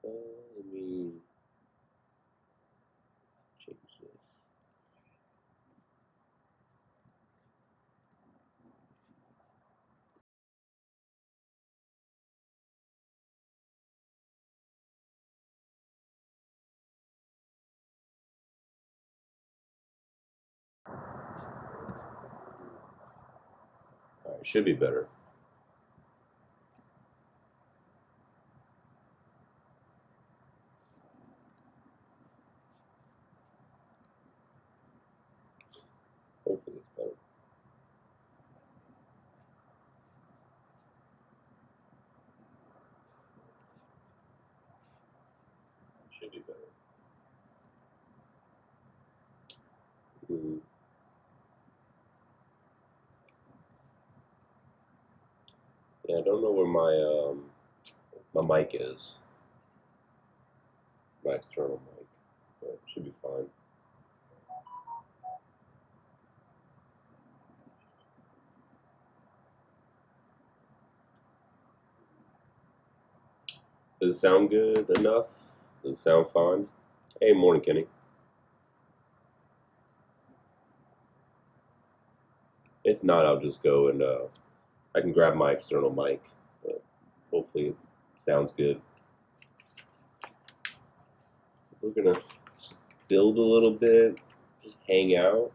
Let me change this. All right, should be better. Hopefully it's better. Should be better. Yeah, I don't know where my mic is. My external mic, but it should be fine. Does it sound good enough? Does it sound fine? Hey, morning, Kenny. If not, I'll just go and I can grab my external mic. But hopefully, it sounds good. We're gonna build a little bit, just hang out.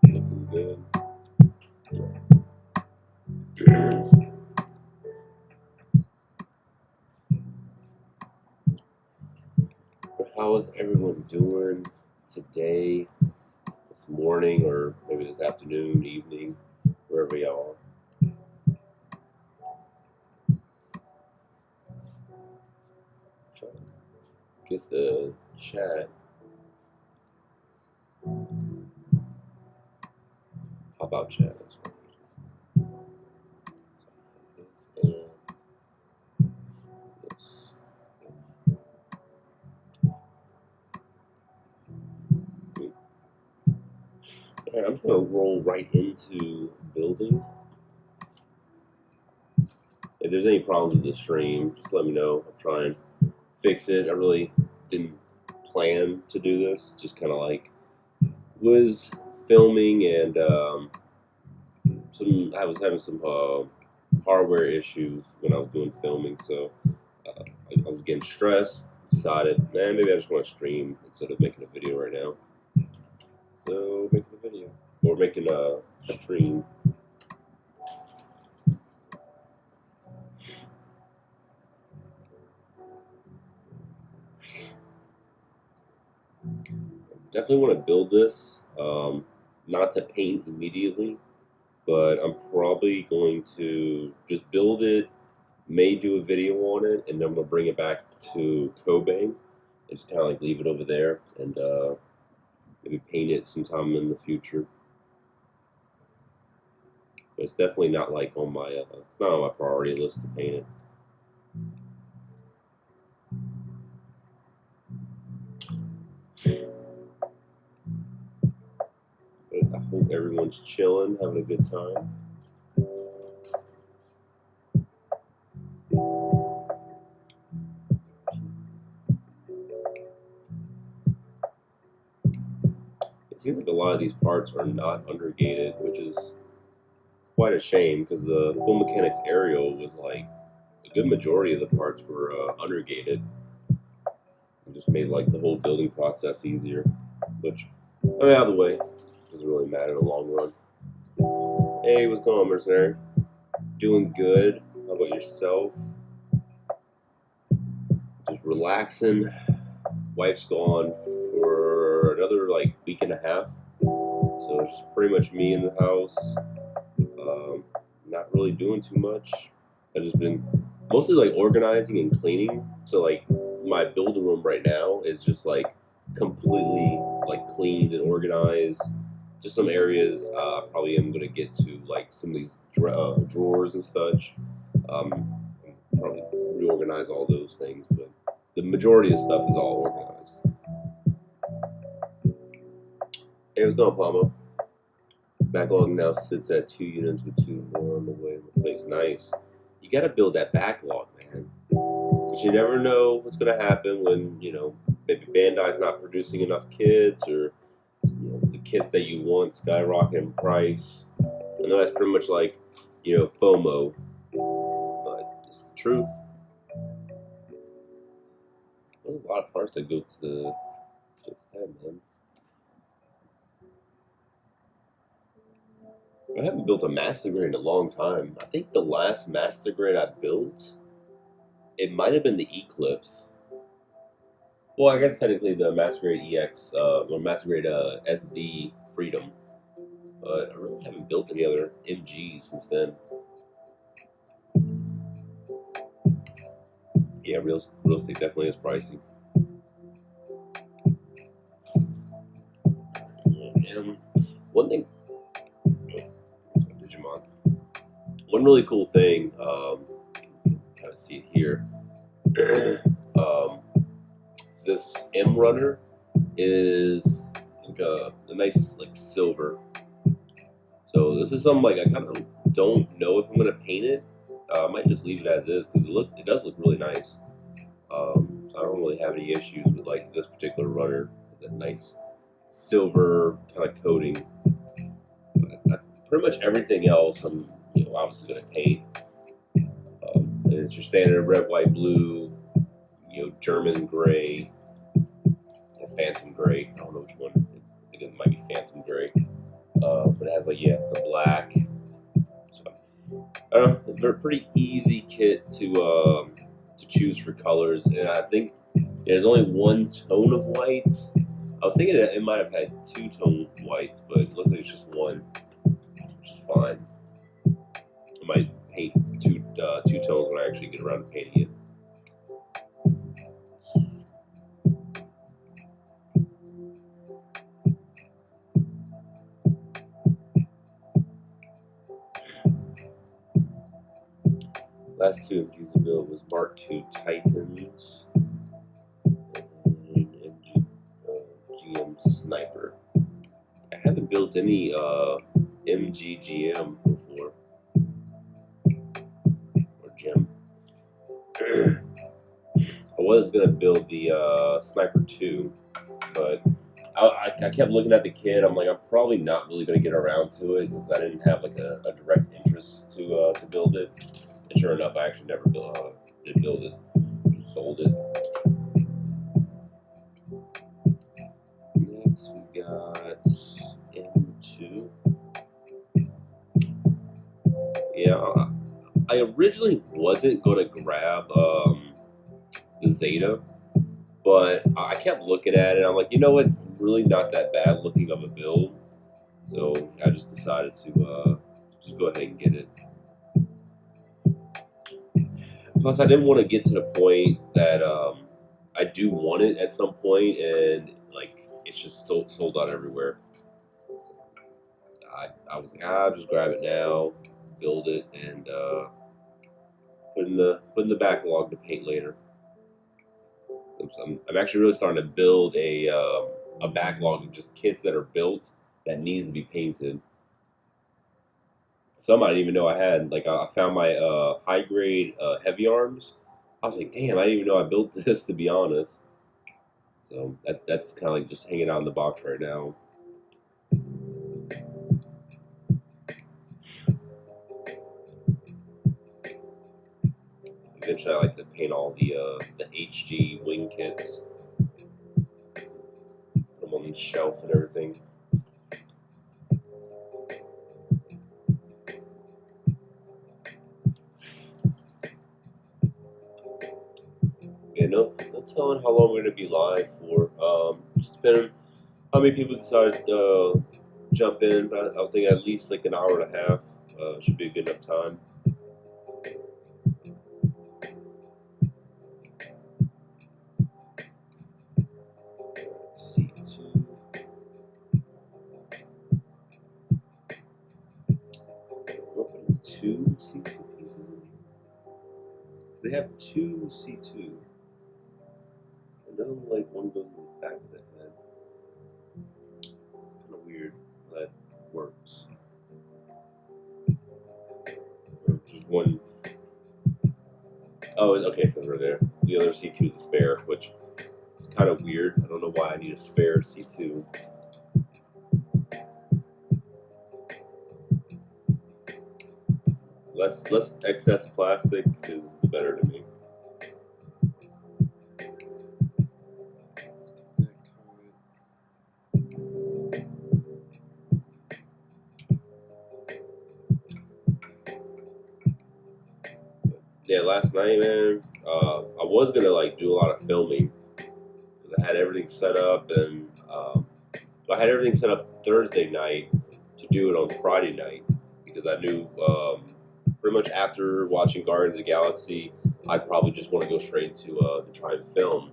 Looking good. But how is everyone doing today, this morning, or maybe this afternoon, evening, wherever y'all are? Try to get the chat. How about chat? And this. Alright, I'm just gonna roll right into building. If there's any problems with the stream, just let me know. I'll try and fix it. I really didn't plan to do this. Just kind of like was filming and I was having some hardware issues when I was doing filming, so I was getting stressed. Decided, maybe I just want to stream instead of making a video right now. So making a video or making a stream. Definitely want to build this. Not to paint immediately, but I'm probably going to just build it, may do a video on it, and then I'm going to bring it back to Kobe and just kind of like leave it over there and maybe paint it sometime in the future. But it's definitely not like on my not on my priority list to paint it. But I hope everyone everyone's chilling, having a good time. It seems like a lot of these parts are not undergated, which is quite a shame because the Full Mechanics Aerial was like a good majority of the parts were undergated. It just made like the whole building process easier, which I mean, out of the way, doesn't really matter in the long run. Hey, what's going on, mercenary? Doing good. How about yourself? Just relaxing. Wife's gone for another like week and a half, so it's just pretty much me in the house. Not really doing too much. I've just been mostly like organizing and cleaning. So like my builder room right now is just like completely like cleaned and organized. Just some areas probably am gonna get to like some of these drawers and such. Probably reorganize all those things, but the majority of stuff is all organized. Hey, what's going on, Palmo? Backlog now sits at 2 units with 2 more on the way to replace. Nice. You gotta build that backlog, man. Because you never know what's gonna happen when, maybe Bandai's not producing enough kits, or the kits that you want skyrocket in price. I know that's pretty much like, FOMO, but it's the truth. There's a lot of parts that go to the head, man. I haven't built a master grade in a long time. I think the last master grade I built, it might have been the Eclipse. Well, I guess technically the master grade EX, or master grade SD Freedom. But I really haven't built any other MGs since then. Yeah, real estate definitely is pricey. One thing, Digimon. One really cool thing, kind of see it here. This M runner is like a nice like silver. So this is something like I kind of don't know if I'm gonna paint it. I might just leave it as is because it does look really nice. So I don't really have any issues with like this particular runner. It's a nice silver kind of coating. Pretty much everything else I'm obviously gonna paint. And it's your standard red, white, blue, German gray, or Phantom gray. I don't know which one. I think it might be Phantom gray. But it has like the black. So I don't know. They're a pretty easy kit to choose for colors, and I think there's only one tone of white. I was thinking that it might have had 2-tone whites, but it looks like it's just one, which is fine. I might paint two tones when I actually get around to painting it. Last 2 MGs I built was Mark II Titans and GM Sniper. I haven't built any MGGM before, or Gem. I was gonna build the Sniper 2, but I kept looking at the kit. I'm like, I'm probably not really gonna get around to it because I didn't have like a direct interest to build it. And sure enough, I actually never did build it. Just sold it. Next, we got M2. Yeah, I originally wasn't gonna grab the Zeta, but I kept looking at it. I'm like, it's really not that bad looking of a build. So I just decided to just go ahead and get it. Plus, I didn't want to get to the point that I do want it at some point, and like it's just sold out everywhere. I was like, I'll just grab it now, build it, and put in the backlog to paint later. I'm actually really starting to build a backlog of just kits that are built that needs to be painted. some I didn't even know I had. Like I found my high grade heavy arms. I was like, damn, I didn't even know I built this, to be honest. So that's kind of like just hanging out in the box right now. Eventually, I like to paint all the HG wing kits, put them on the shelf and everything. Yeah, no telling how long we're gonna be live for. Just depending on how many people decide to jump in. But I was thinking at least like an hour and a half should be a good enough time. C2. We're putting 2 C2 pieces in here. They have 2 C2. It doesn't like one goes in the back of the head. It's kind of weird how that works. Just one. Oh, okay, it says right there. The other C2 is a spare, which is kind of weird. I don't know why I need a spare C2. Less excess plastic is better to me. Yeah, last night, man, I was gonna like do a lot of filming because I had everything set up, and I had everything set up Thursday night to do it on Friday night because I knew pretty much after watching Guardians of the Galaxy, I'd probably just want to go straight to try and film.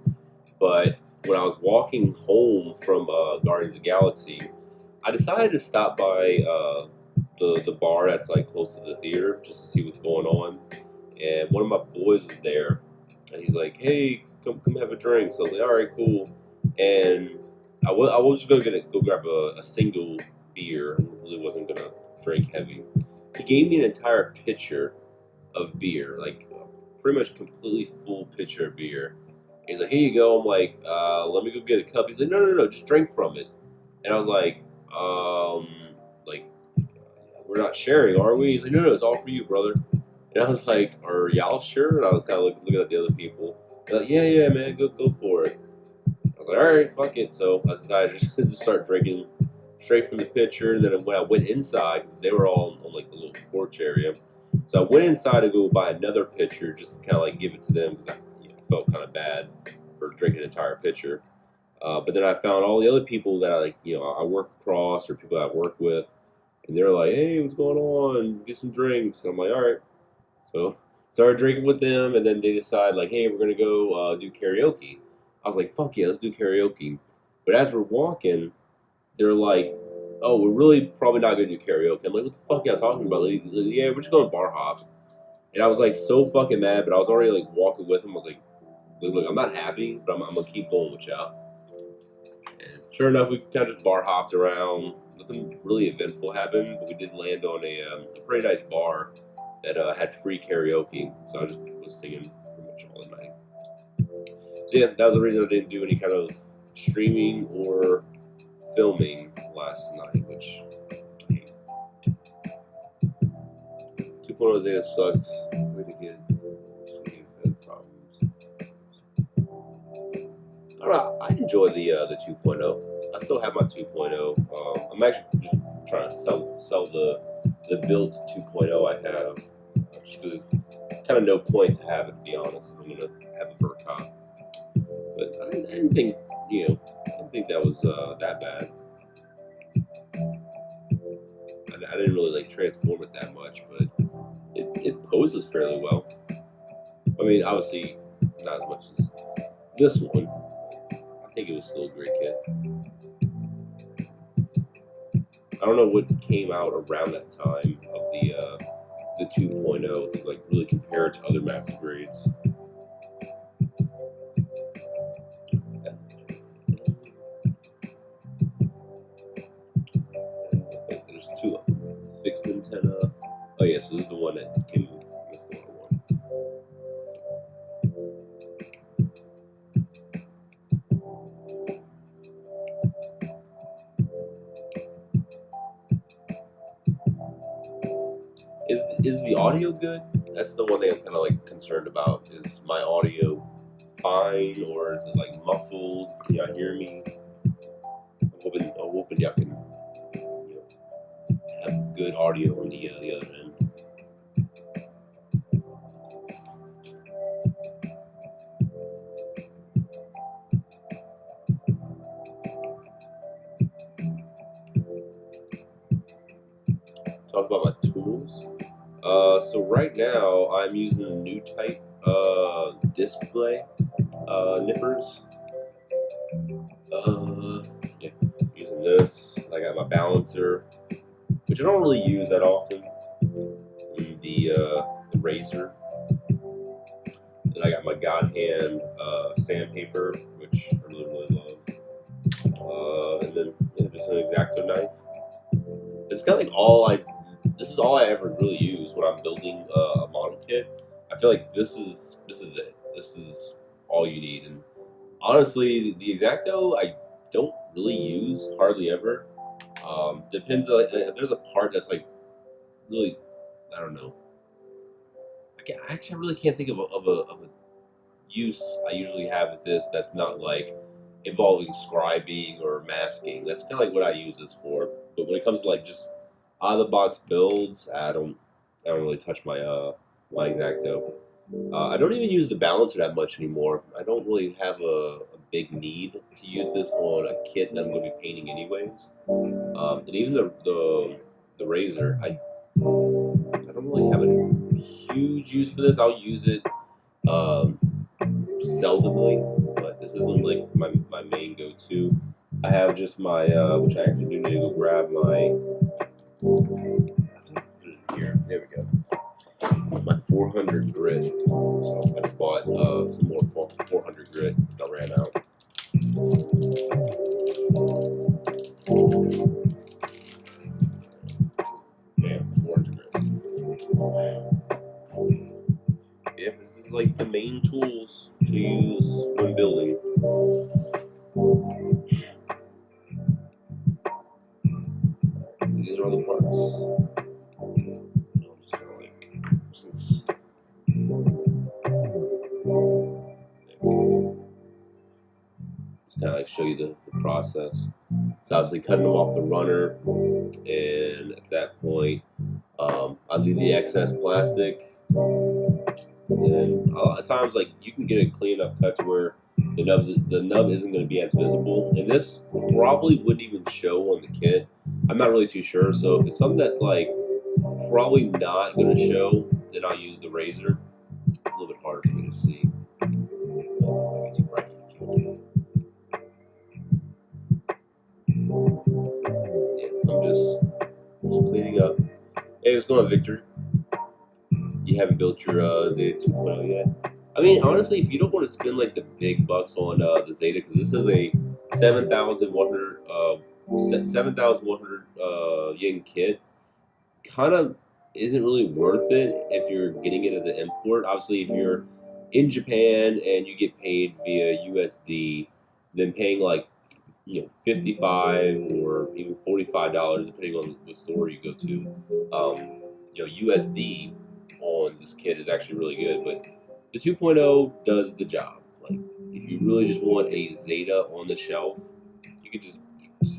But when I was walking home from Guardians of the Galaxy, I decided to stop by the bar that's like close to the theater just to see what's going on. And one of my boys was there, and he's like, "Hey, come have a drink." So I was like, "All right, cool." And I was just gonna go grab a single beer. I really wasn't gonna drink heavy. He gave me an entire pitcher of beer, like pretty much completely full pitcher of beer. He's like, "Here you go." I'm like, "Let me go get a cup." He's like, "No, just drink from it." And I was like, "We're not sharing, are we?" He's like, "No, it's all for you, brother." And I was like, "Are y'all sure?" And I was kind of looking at the other people. They're like, "Yeah, man, go for it." I was like, "All right, fuck it." So I decided to just start drinking straight from the pitcher. And then when I went inside, they were all on like the little porch area. So I went inside to go buy another pitcher just to kind of like give it to them because I felt kind of bad for drinking an entire pitcher. But then I found all the other people that I work across or people that I work with, and they're like, "Hey, what's going on? Get some drinks." And I'm like, "All right." So started drinking with them, and then they decide like, "Hey, we're gonna go do karaoke." I was like, "Fuck yeah, let's do karaoke." But as we're walking, they're like, "Oh, we're really probably not gonna do karaoke." I'm like, "What the fuck are y'all talking about?" Like, "Yeah, we're just going to bar hop." And I was like so fucking mad, but I was already like walking with them. I was like, "Look, I'm not happy, but I'm gonna keep going with y'all." And sure enough, we kind of just bar hopped around. Nothing really eventful happened, but we did land on a pretty nice bar that had free karaoke. So I just was singing pretty much all the night. So yeah, that was the reason I didn't do any kind of streaming or filming last night, which I hate. 2.0 Zeta sucks. Way to get some problems. I don't know. I enjoy the 2.0. I still have my 2.0. I'm actually just trying to sell the built 2.0 I have. Just because it's kind of no point to have it, to be honest. If I'm gonna have a Burkop, but I didn't think I didn't think that was that bad. I didn't really like transform it that much, but it poses fairly well. I mean, obviously not as much as this one. I think it was still a great kit. I don't know what came out around that time of the 2.0 to like really compare it to other master grades. There's two fixed antenna. Oh yeah, so this is the one that can. That's the one I want. Is the audio good? That's the one thing I'm kind of like concerned about. Is my audio fine, or is it like muffled? Can y'all hear me? I'm hoping y'all can, have good audio on the other end. Talk about my tools. So right now I'm using a new type display nippers. Yeah, using this. I got my balancer, which I don't really use that often. And the razor. Then I got my God Hand sandpaper, which I really love. And then just an X-Acto knife. It's kind of like this is all I ever really use when I'm building a model kit. I feel like this is it. This is all you need. And honestly, the X-Acto I don't really use hardly ever. Depends. If there's a part that's like really, I don't know. I really can't think of a use I usually have with this that's not like involving scribing or masking. That's kind of like what I use this for. But when it comes to like just out of the box builds, I don't really touch my X-Acto. I don't even use the balancer that much anymore. I don't really have a big need to use this on a kit that I'm going to be painting anyways. And even the razor, I don't really have a huge use for this. I'll use it seldomly, but this isn't like my main go-to. I have just my, which I actually do need to go grab my, here, there we go, my 400 grit. So I just bought some more 400 grit that ran out. Yeah, 400 grit. Yeah, this is like the main tools to use when building. These are all the parts. I'm just kind of like, since just kind of like show you the process. So obviously cutting them off the runner, and at that point, I leave the excess plastic. And a lot of times, like you can get a clean enough cut to where the nub isn't going to be as visible, and this probably wouldn't even show on the kit. I'm not really too sure. So if it's something that's like probably not going to show, then I'll use the razor. It's a little bit harder for me to see. Maybe too bright for the camera. Yeah, I'm just cleaning up. Hey, what's going on, Victor? You haven't built your Zeta 2.0 yet. I mean, honestly, if you don't want to spend like the big bucks on the Zeta, because this is a 7,100 yen kit, kind of isn't really worth it if you're getting it as an import. Obviously, if you're in Japan and you get paid via USD, then paying like 55 or even $45 depending on what store you go to. USD on this kit is actually really good, but the 2.0 does the job. Like if you really just want a Zeta on the shelf, you could just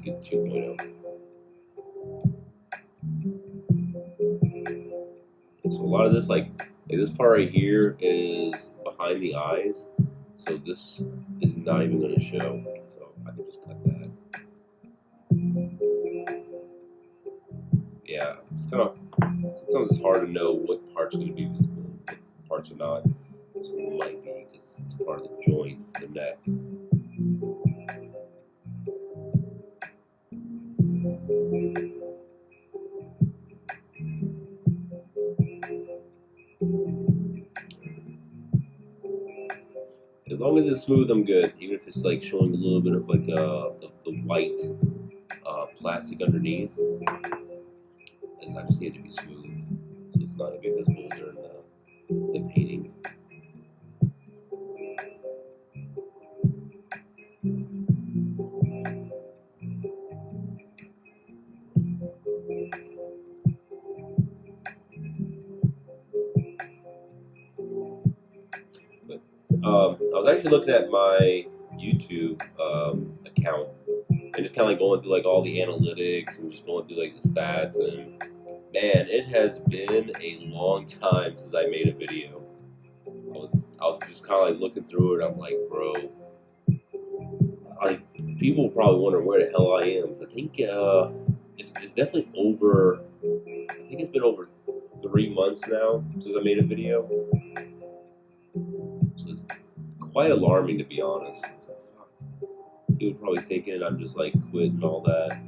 get the 2.0. And so a lot of this, like this part right here, is behind the eyes, so this is not even going to show. So I can just cut that. Yeah, it's kind of sometimes it's hard to know what part's going to be visible, what parts are not. So it might be because it's part of the joint, the neck. As long as it's smooth, I'm good. Even if it's like showing a little bit of like the white plastic underneath, I just need it to be smooth. be visible during the painting. I was actually looking at my YouTube account and just kind of like going through like all the analytics and just going through like the stats, and man, it has been a long time since I made a video. I was just kind of like looking through it. I'm like, bro, like people probably wonder where the hell I am. I think it's definitely over. I think it's been over 3 months now since I made a video. So it's quite alarming, to be honest. People are probably thinking I'm just like quit and all that.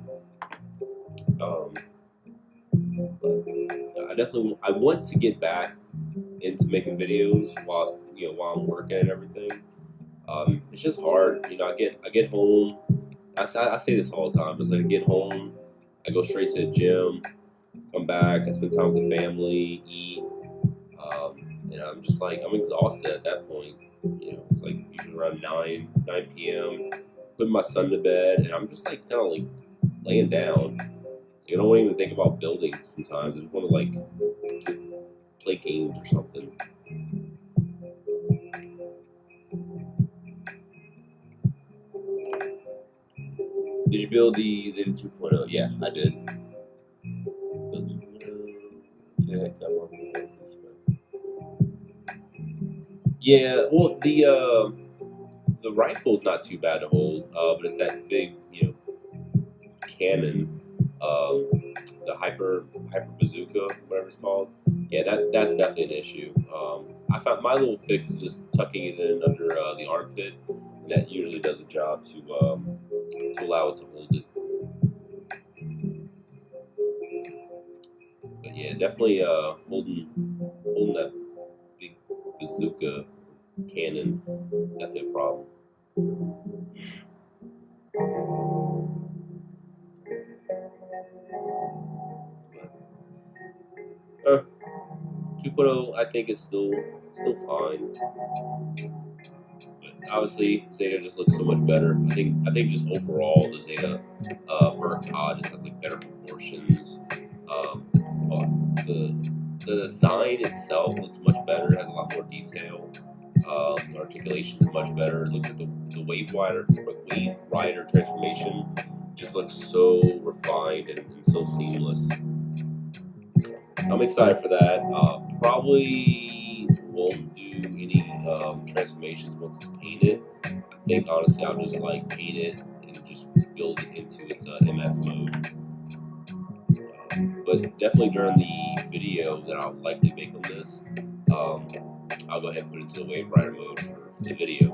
I want to get back into making videos while I'm working and everything. It's just hard, I get home. I say this all the time. It's like I get home, I go straight to the gym, come back, I spend time with the family, eat, and I'm just like I'm exhausted at that point. It's like usually around 9 p.m. Putting my son to bed, and I'm just like kind of like laying down. I don't even think about building sometimes. I just want to like play games or something. Did you build the Zeta 2.0? Yeah, I did. Yeah, well, the rifle's not too bad to hold, but it's that big, cannon, the hyper bazooka, whatever it's called. Yeah, that's definitely an issue. I found my little fix is just tucking it in under the armpit, and that usually does the job to allow it to hold it. But yeah, definitely holding that big bazooka cannon, definitely a problem. 2.0, I think is still fine. But obviously, Zeta just looks so much better. I think just overall the Zeta Vercod just has like better proportions. The design itself looks much better. It has a lot more detail. The articulation is much better. It looks like the wave rider transformation just looks so refined and so seamless. I'm excited for that. Probably won't do any transformations once it's painted. I think honestly I'll just like paint it and just build it into its MS mode. But definitely during the video that I'll likely make on this, I'll go ahead and put it into the wave rider mode for the video.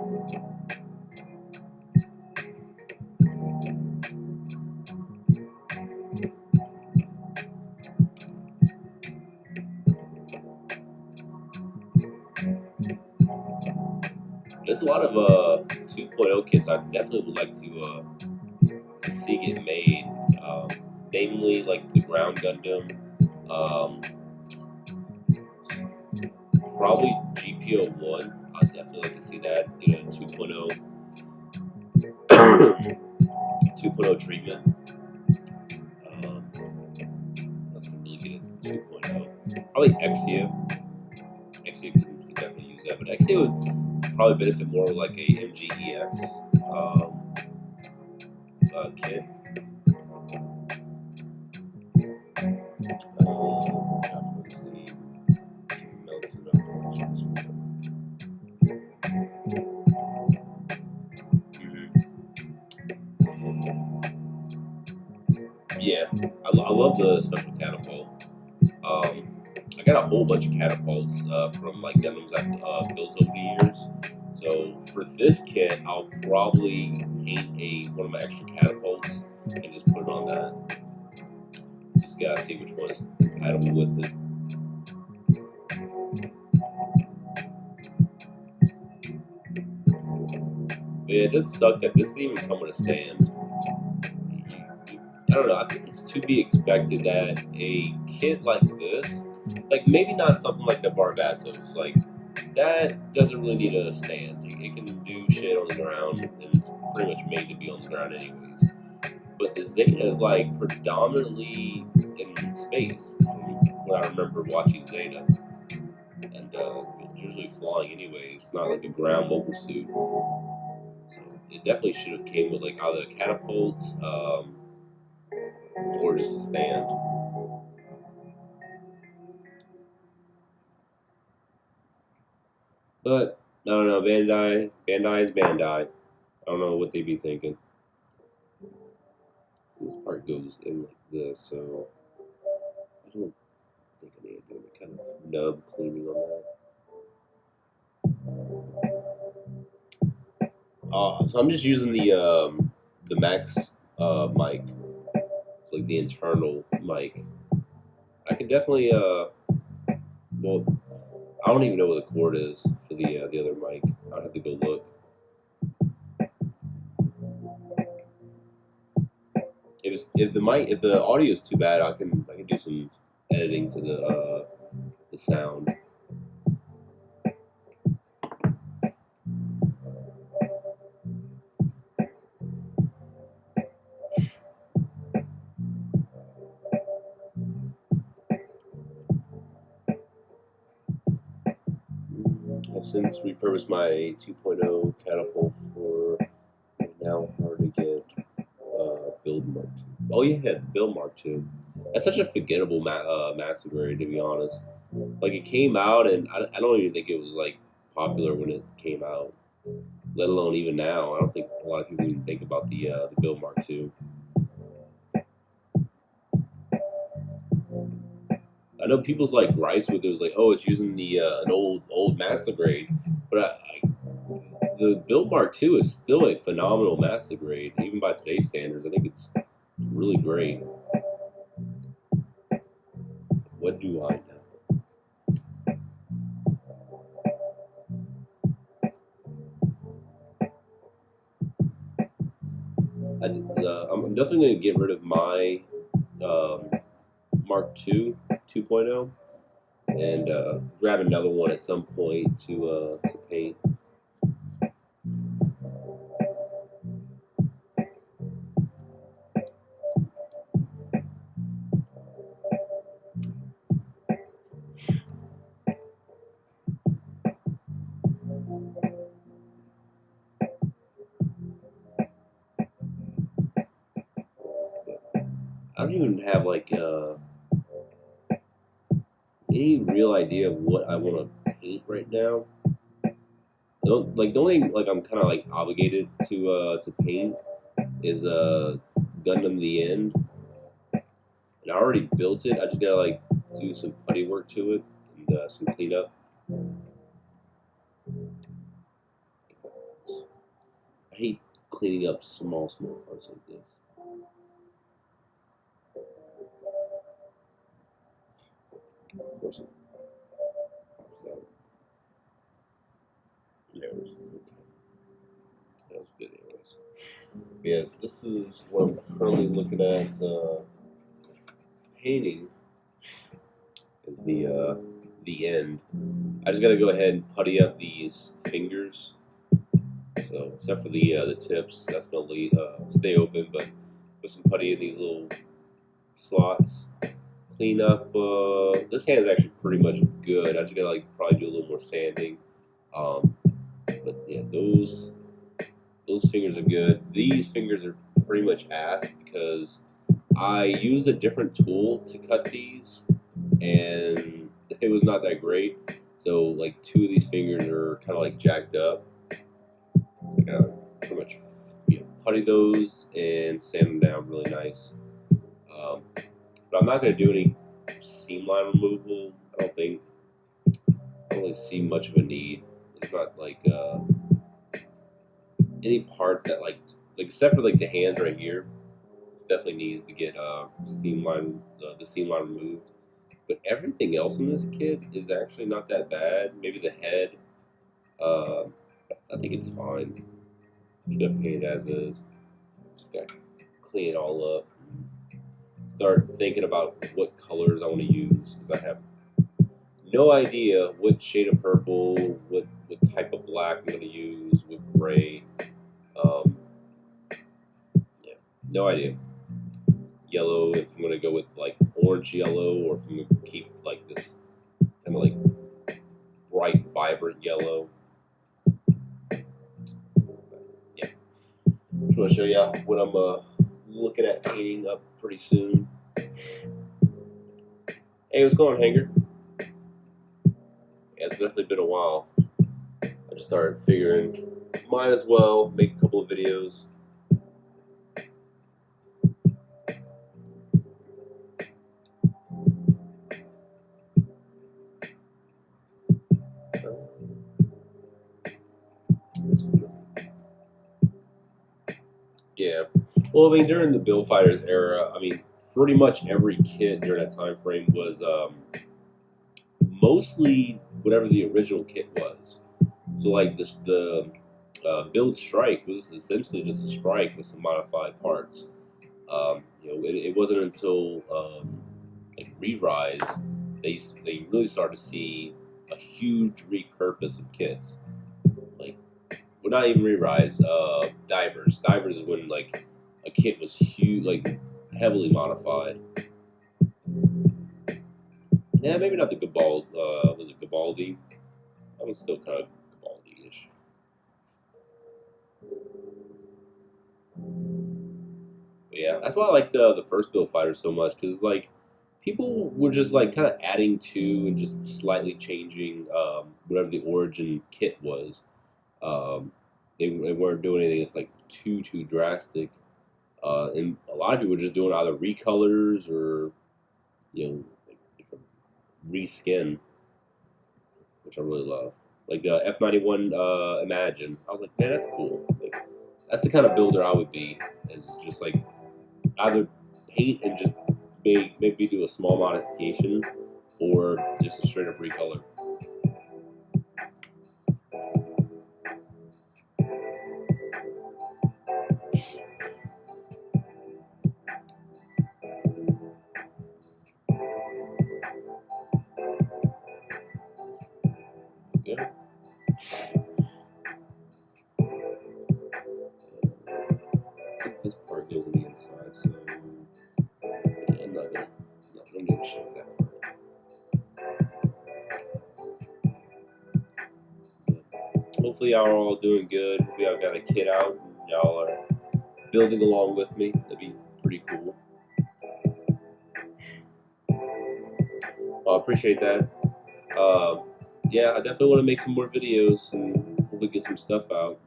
There's a lot of 2.0 kits I definitely would like to see get made, namely like the ground Gundam, probably GPO1. I'd definitely like to see that, 2.0 2.0 treatment. Let's really get into 2.0. Probably Exia could definitely use that, but Exia would probably benefit more like a MGEX kit. Let's see. Yeah, I love the special catapult. I got a whole bunch of catapults from like Gundams I've built over the years. So for this kit, I'll probably paint one of my extra catapults and just put it on that. Just gotta see which one is compatible with it. But yeah, it does suck that this didn't even come with a stand. I don't know, I think it's to be expected that a kit like this like maybe not something like the Barbatos. Like that doesn't really need a stand. It can do shit on the ground, and it's pretty much made to be on the ground anyways. But the Zeta is like predominantly in space, from what I remember watching Zeta, and it's usually flying anyways. It's not like a ground mobile suit. So it definitely should have came with like either a catapult or just a stand. But I don't know, Bandai is Bandai. I don't know what they be thinking. This part goes in like this, so I don't think I need to do any kind of nub cleaning on that. So I'm just using the Max mic, like the internal mic. I could definitely well, I don't even know what the cord is for the other mic. I'd have to go look. If the audio is too bad, I can do some editing to the sound. I've since repurposed my 2.0 catapult for now hard to get build Mark 2. Oh yeah, build Mark 2. That's such a forgettable master grade, to be honest. Like it came out, and I don't even think it was like popular when it came out. Let alone even now. I don't think a lot of people even think about the build Mark 2. I know people's like gripes with it was like, oh, it's using the an old master grade, but the build Mark 2 is still a phenomenal master grade, even by today's standards. I think it's really great. What do I know? I'm definitely going to get rid of my Mark 2 2.0 and grab another one at some point to paint. I don't even have like any real idea of what I want to paint right now. The only like I'm kind of like obligated to paint is Gundam the End, and I already built it. I just gotta like do some putty work to it and some cleanup. I hate cleaning up small parts like this. Of course, so, there was okay. That was good, anyways. Yeah, this is what I'm currently looking at painting. Is the end. I just gotta go ahead and putty up these fingers. So except for the tips, that's gonna stay open, but put some putty in these little slots. Clean up. This hand is actually pretty much good. I just gotta like probably do a little more sanding. But yeah, those fingers are good. These fingers are pretty much ass because I used a different tool to cut these, and it was not that great. So like two of these fingers are kind of like jacked up. So I gotta pretty much putty those and sand them down really nice. But I'm not gonna do any seam line removal. I don't think. I don't really see much of a need. It's not like any part that like except for like the hands right here. This definitely needs to get the seam line removed. But everything else in this kit is actually not that bad. Maybe the head. I think it's fine. Just gonna paint it as is. Just gotta clean it all up. Start thinking about what colors I want to use because I have No idea what shade of purple, what type of black I'm going to use, with gray. Um, yeah, no idea. Yellow, if I'm going to go with like orange yellow, or if I'm going to keep like this kind of like bright, vibrant yellow. Yeah, just want to show you what I'm looking at painting up pretty soon. Hey, what's going on, Hanger? Yeah, it's definitely been a while. I just started figuring, might as well make a couple of videos. Yeah. Well, I mean, during the Bill Fighters era, I mean, pretty much every kit during that time frame was mostly whatever the original kit was. So, like the Build Strike was essentially just a strike with some modified parts. It wasn't until like Re-Rise they really started to see a huge repurpose of kits. Like, well, not even Re-Rise, Divers. Divers is when like a kit was huge, like heavily modified. Yeah, maybe not the Gabald. Was it Gabaldi? That was still kind of Gabaldi-ish. But yeah, that's why I like the first Build Fighter so much, because like people were just like kind of adding to and just slightly changing whatever the origin kit was. Um, they weren't doing anything that's like too drastic. And a lot of people were just doing either recolors or like a reskin, which I really love. Like F91 Imagine, I was like, man, that's cool. Like, that's the kind of builder I would be. Is just like either paint and just maybe do a small modification, or just a straight up recolor. Yeah. I think this part goes on the inside, so yeah, I'm not gonna show that part. Hopefully y'all are all doing good. Hopefully y'all got a kid out and y'all are building along with me. That'd be pretty cool. I appreciate that. Yeah, I definitely want to make some more videos and hopefully get some stuff out.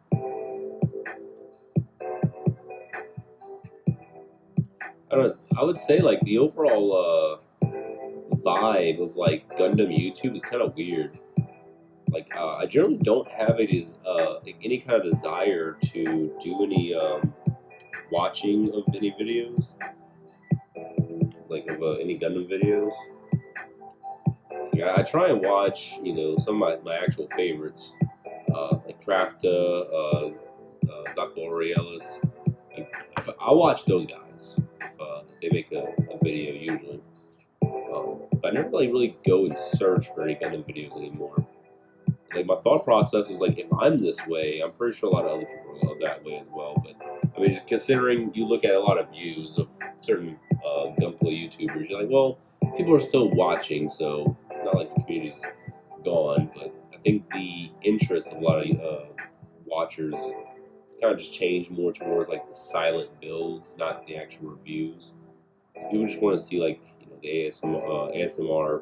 I would say like the overall vibe of like Gundam YouTube is kind of weird. Like I generally don't have any kind of desire to do any watching of any videos, like of any Gundam videos. Like, I try and watch, some of my actual favorites, like Crafta, Dr. Aurelis. Like, I watch those guys if they make a video usually. But I never really go and search for any Gundam videos anymore. Like, my thought process is like, if I'm this way, I'm pretty sure a lot of other people are that way as well. But I mean, just considering you look at a lot of views of certain Gunpla YouTubers, you're like, well, people are still watching, so it's not like the community's gone. But I think the interest of a lot of watchers kind of just changed more towards like the silent builds, not the actual reviews. People just want to see like the ASMR,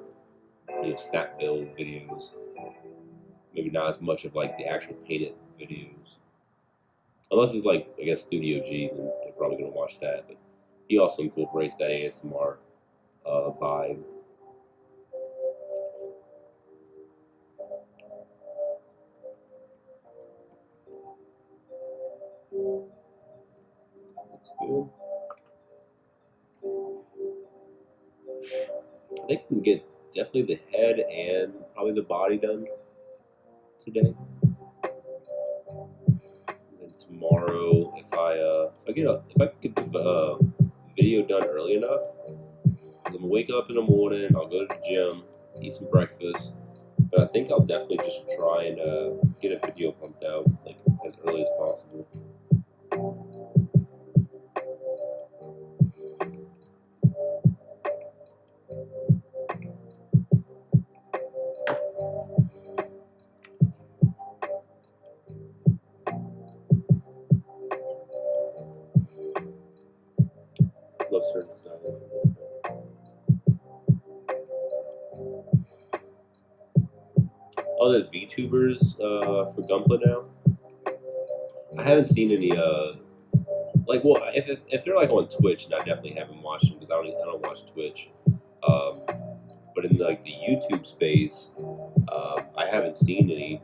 snap build videos. Maybe not as much of like the actual painted videos. Unless it's like, I guess, Studio G, then they're probably gonna watch that. But he also incorporates that ASMR vibe. Looks good. I think we can get definitely the head and probably the body done today. And then tomorrow, if I get the video done early enough, I'm gonna wake up in the morning. I'll go to the gym, eat some breakfast, think I'll definitely just try and get a video pumped out like as early as possible. Love certain style. Oh, there's VTubers for Gunpla now. I haven't seen any well, if they're like on Twitch, then I definitely haven't watched them because I don't watch Twitch. But in like the YouTube space, I haven't seen any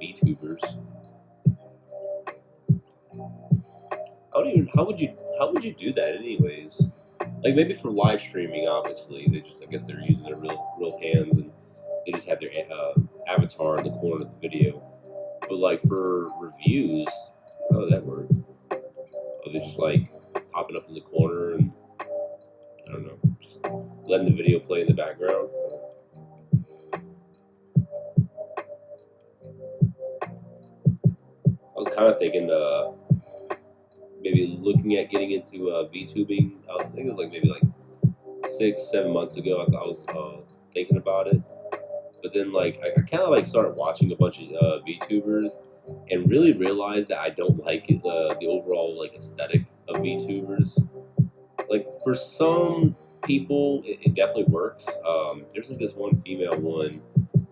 VTubers. How would you do that anyways? Like maybe for live streaming, obviously I guess they're using their real hands and they just have their avatar in the corner of the video. But like for reviews, how does that work? Are they just like popping up in the corner and I don't know, just letting the video play in the background? I was kind of thinking maybe looking at getting into VTubing. I think it was like maybe like 6-7 months ago. I was thinking about it, but then like I kind of like started watching a bunch of VTubers and really realized that I don't like it, the overall like aesthetic of VTubers. Like for some people, it definitely works. There's like this one female one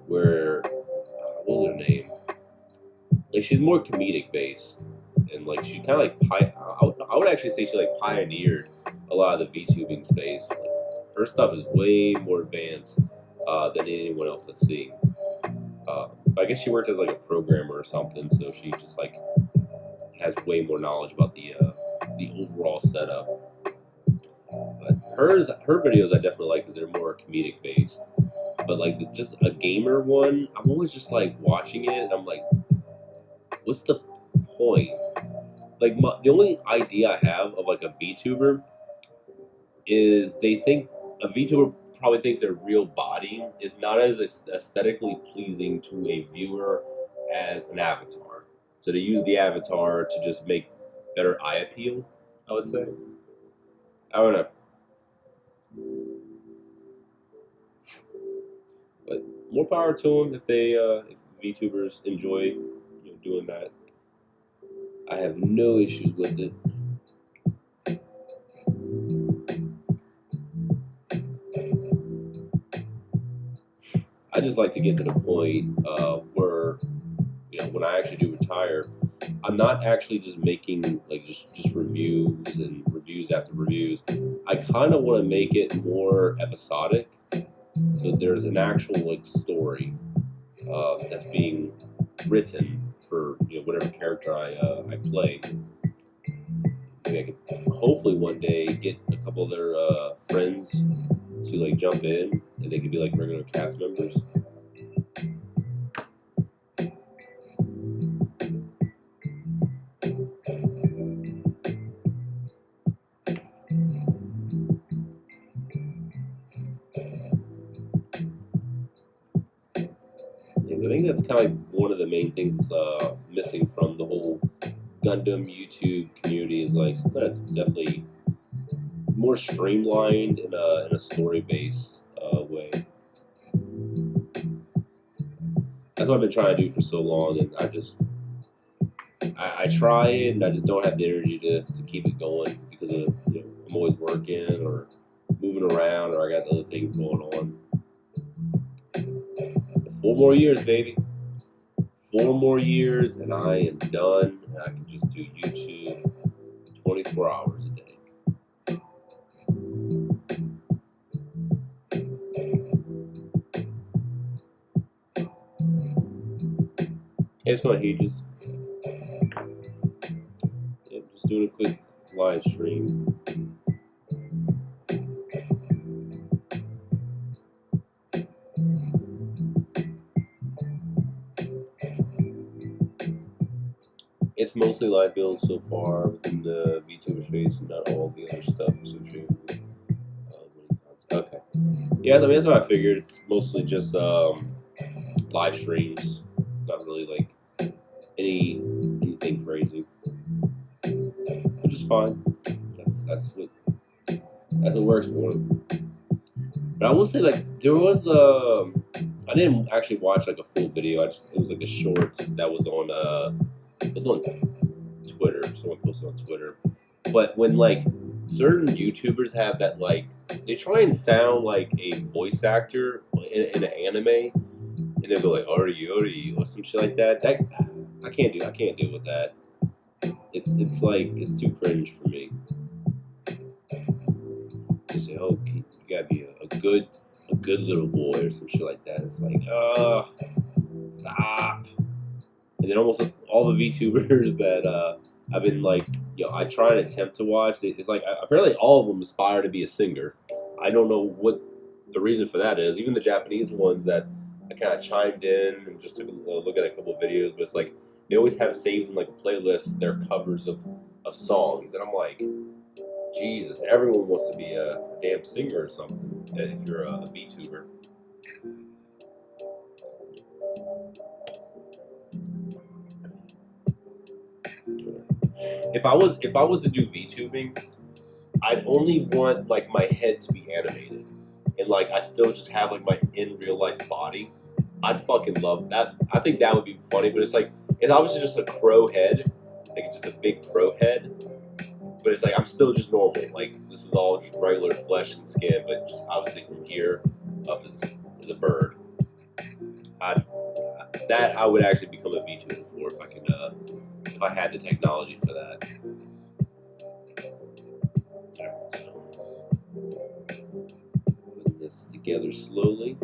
where what was her name? Like she's more comedic based, and like she kind of like I would actually say she like pioneered a lot of the VTubing space. Like, her stuff is way more advanced than anyone else I've seen. I guess she worked as like a programmer or something, so she just like has way more knowledge about the overall setup. But her videos I definitely like because they're more comedic based. But like just a gamer one, I'm always just like watching it, and I'm like, what's the point? Like the only idea I have of like a VTuber is they think a VTuber probably thinks their real body is not as aesthetically pleasing to a viewer as an avatar. So they use the avatar to just make better eye appeal, I would say. I don't know. But more power to them if if VTubers enjoy doing that. I have no issues with it. I just like to get to the point where, when I actually do retire, I'm not actually just making like just reviews and reviews after reviews. I kind of want to make it more episodic, so there's an actual like story that's being written for whatever character I play. Maybe I could hopefully one day get a couple of their friends to like jump in, and they could be like regular cast members. I think that's kind of like one of the main things missing from the whole Gundam YouTube community is like something that's definitely more streamlined in a story-based way. That's what I've been trying to do for so long, and I try it, and I just don't have the energy to keep it going because of I'm always working or moving around, or I got other things going on. 4 more years, baby. 4 more years, and I am done. And I can just do YouTube 24 hours a day. Hey, what's going on, Aegis? Yeah, just doing a quick live stream. It's mostly live builds so far within the VTuber space and not all the other stuff associated with okay. Yeah, I mean, that's what I figured. It's mostly just live streams. Not really like anything crazy, which is fine. That's what works for him. But I will say, like, there was I didn't actually watch like a full video. It was like a short that was on it was on Twitter. Someone posted on Twitter. But when like certain YouTubers have that, like, they try and sound like a voice actor in an anime, and they'll go like Ori or some shit like that. That I can't do. I can't deal with that. It's like it's too cringe for me. You say, oh, you gotta be a good little boy or some shit like that. It's like, stop. And then almost all the VTubers that I've been like, I try and attempt to watch. It's like apparently all of them aspire to be a singer. I don't know what the reason for that is. Even the Japanese ones that I kind of chimed in and just took a look at a couple of videos, but it's like they always have saved in like playlists their covers of songs, and I'm like, Jesus, everyone wants to be a damn singer or something if you're a VTuber. If I was to do VTubing, I'd only want like my head to be animated, and like I still just have like my in real life body. I'd fucking love that. I think that would be funny, but it's obviously just a crow head, like it's just a big crow head. But it's like I'm still just normal. Like this is all just regular flesh and skin, but just obviously from here up is a bird. That I would actually become a VTuber for if I had the technology for that. So putting this together slowly.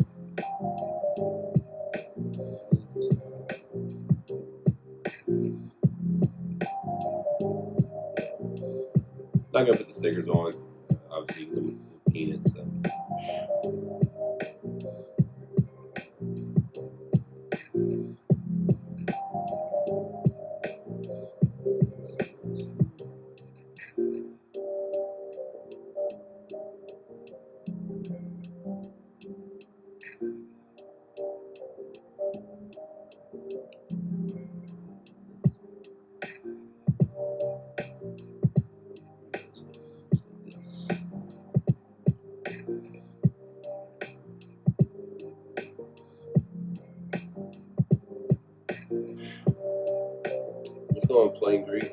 Not gonna put the stickers on. Obviously, I'm paint it. So. Let's go on plain green.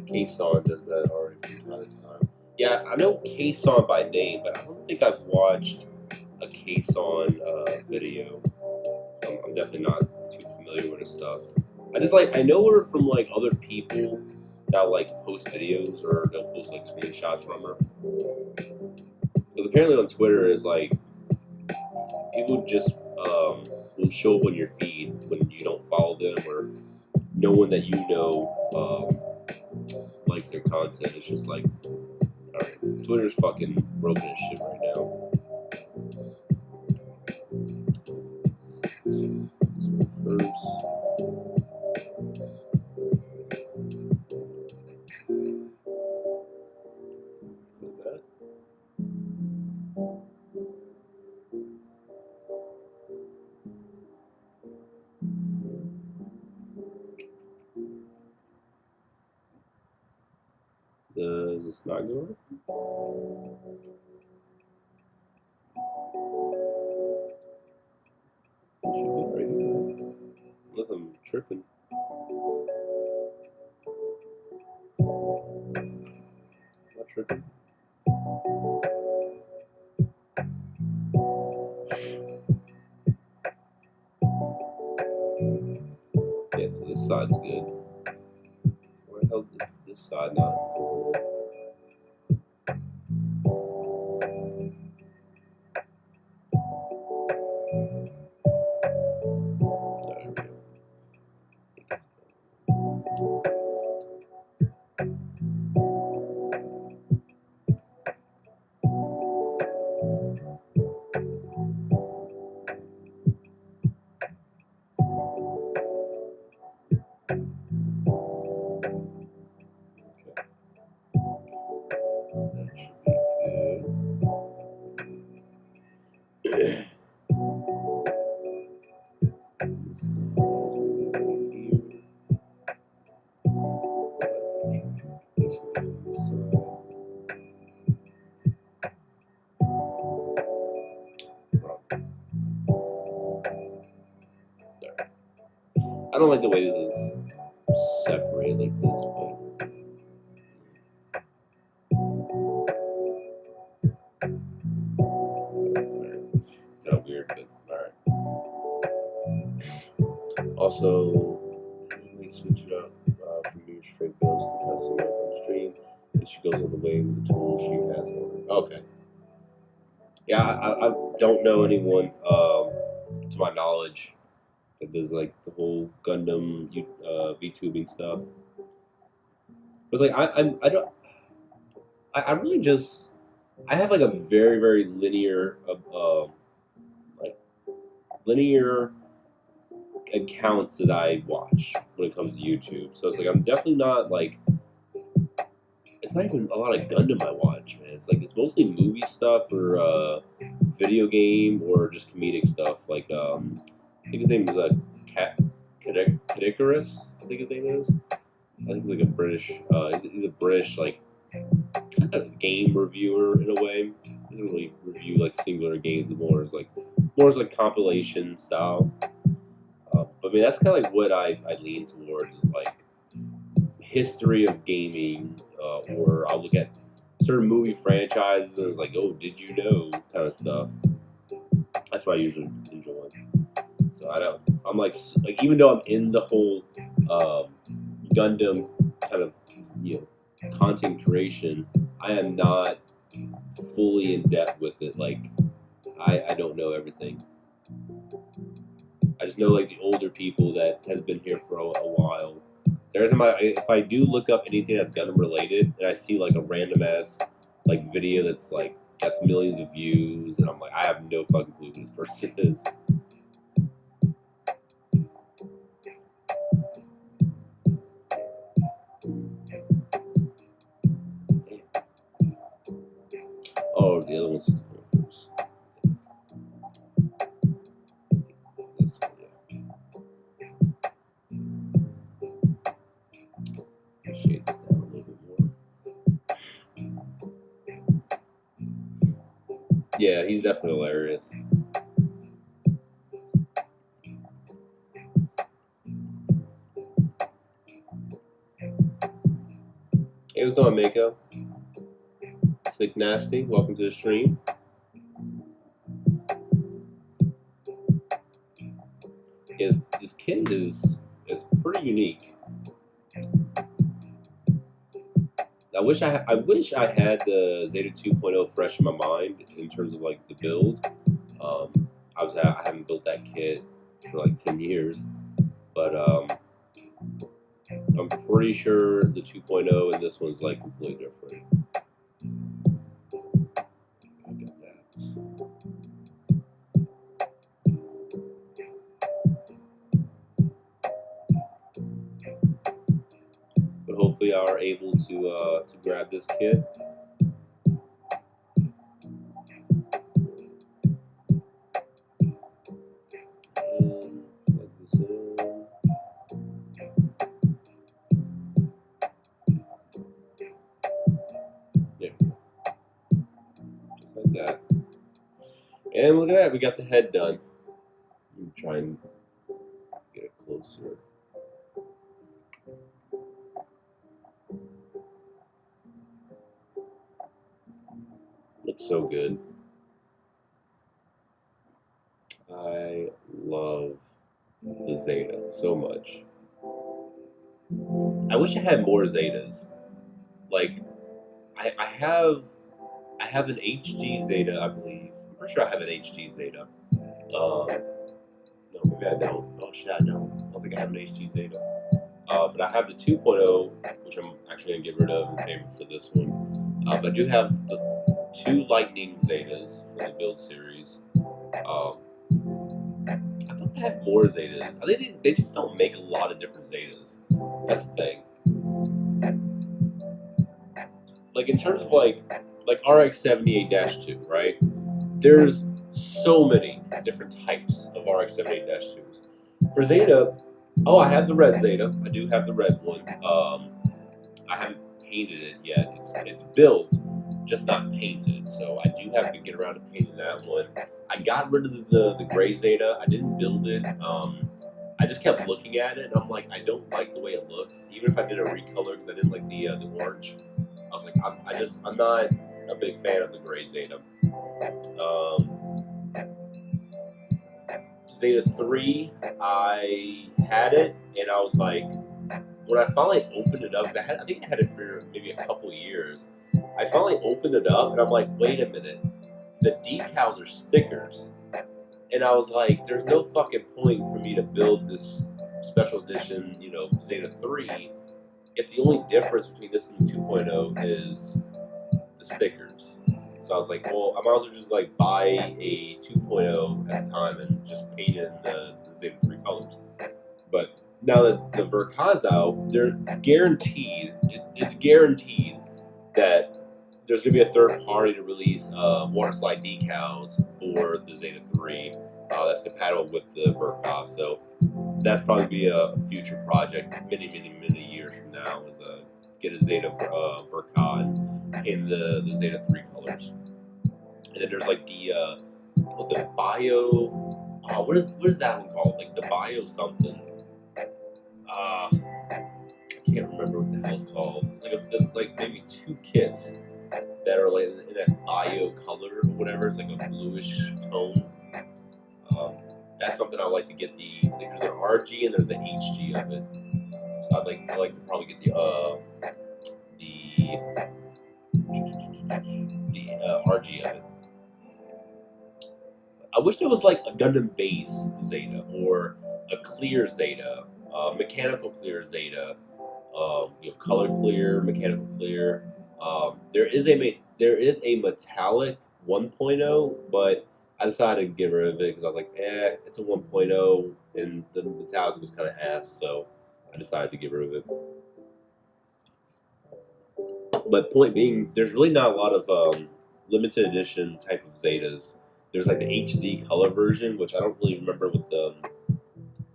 K-Son does that already from time to time. Yeah, I know K-Son by name, but I don't think I've watched a K-Son video. I'm definitely not too familiar with his stuff. I know her from like other people that like post videos or they'll post like screenshots from her. Because apparently on Twitter is like people just will show up on your feed when you don't follow them or no one that you know likes their content. It's just like, alright, Twitter's fucking broken as shit right now. First. Does this not go up? It should be right here. Unless I'm tripping. Not tripping. Yeah, so this side's good. Why the hell is this side not? I don't like the way this is separated like this, but it's kind of weird, but alright. Also, let me switch it up from your straight builds to custom work on the stream. And she goes all the way with the tools she has on her. Okay. Yeah, I don't know anyone, to my knowledge, that does like the whole Gundam VTubing stuff. But like I really just I have like a very very linear like linear accounts that I watch when it comes to YouTube. So it's like I'm definitely not like it's not even a lot of Gundam I watch, man. It's like it's mostly movie stuff or video game or just comedic stuff. Like I think his name is Kadikarus. I think his name is. I think he's like a British. He's a British like kind of game reviewer in a way. He doesn't really review like singular games. More as like compilation style. But I mean that's kind of like what I lean towards is like history of gaming, or I'll look at certain movie franchises and it's like, oh, did you know kind of stuff. That's what I usually enjoy. So I'm like even though I'm in the whole Gundam kind of content creation, I am not fully in depth with it. Like I don't know everything. I just know like the older people that has been here for a while. If I do look up anything that's Gundam related and I see like a random ass like video that's like gets millions of views and I'm like I have no fucking clue who this person is. Oh, the other one's first. This one, yeah. Shade this down a little bit more. Yeah, he's definitely hilarious. Hey, what's going on, Mako? Sick Nasty, welcome to the stream. This kit is pretty unique. I wish I had the Zeta 2.0 fresh in my mind in terms of like the build. I haven't built that kit for like 10 years, but I'm pretty sure the 2.0 and this one's like completely different. I got that. But hopefully, I are able to grab this kit. And look at that, we got the head done. Let me try and get it closer. Looks so good. I love the Zeta so much. I wish I had more Zetas. Like, I have an HG Zeta, I believe. I'm pretty sure I have an HG Zeta. No, maybe I don't. Oh shit, I don't. I don't think I have an HG Zeta. But I have the 2.0, which I'm actually going to get rid of in favor for this one. But I do have the 2 Lightning Zetas for the build series. I thought I had more Zetas. I think they just don't make a lot of different Zetas. That's the thing. Like in terms of like RX-78-2, right? There's so many different types of RX-78-2s. For Zeta, oh, I have the red Zeta. I do have the red one. I haven't painted it yet. It's built, just not painted. So I do have to get around to painting that one. I got rid of the gray Zeta. I didn't build it. I just kept looking at it, and I'm like, I don't like the way it looks. Even if I did a recolor, because I didn't like the orange. I was like, I'm not a big fan of the gray Zeta. Zeta 3, I had it, and I was like, when I finally opened it up, because I think I had it for maybe a couple years. I finally opened it up, and I'm like, wait a minute, the decals are stickers. And I was like, there's no fucking point for me to build this special edition, Zeta 3, if the only difference between this and the 2.0 is the stickers. So I was like, well, I might as well just like buy a 2.0 at a time and just paint it in the Zeta 3 colors. But now that the Verka's out, they're guaranteed, it's guaranteed that there's going to be a third party to release water slide decals for the Zeta 3 that's compatible with the Verka. So that's probably be a future project many years from now, is get a Zeta Verka in the Zeta 3 colors. And then there's like the bio, what is that one called? Like the bio something. I can't remember what the hell it's called. It's like maybe 2 kits that are like in that bio color or whatever. It's like a bluish tone. That's something I like to get. I think there's an RG and there's an HG of it. So I like to probably get the RG of it. I wish there was like a Gundam base Zeta or a clear Zeta, mechanical clear Zeta, color clear, mechanical clear. There is a metallic 1.0, but I decided to get rid of it because I was like, it's a 1.0, and the metallic was kind of ass, so I decided to get rid of it. But point being, there's really not a lot of limited edition type of Zetas. There's like the HD color version, which I don't really remember what the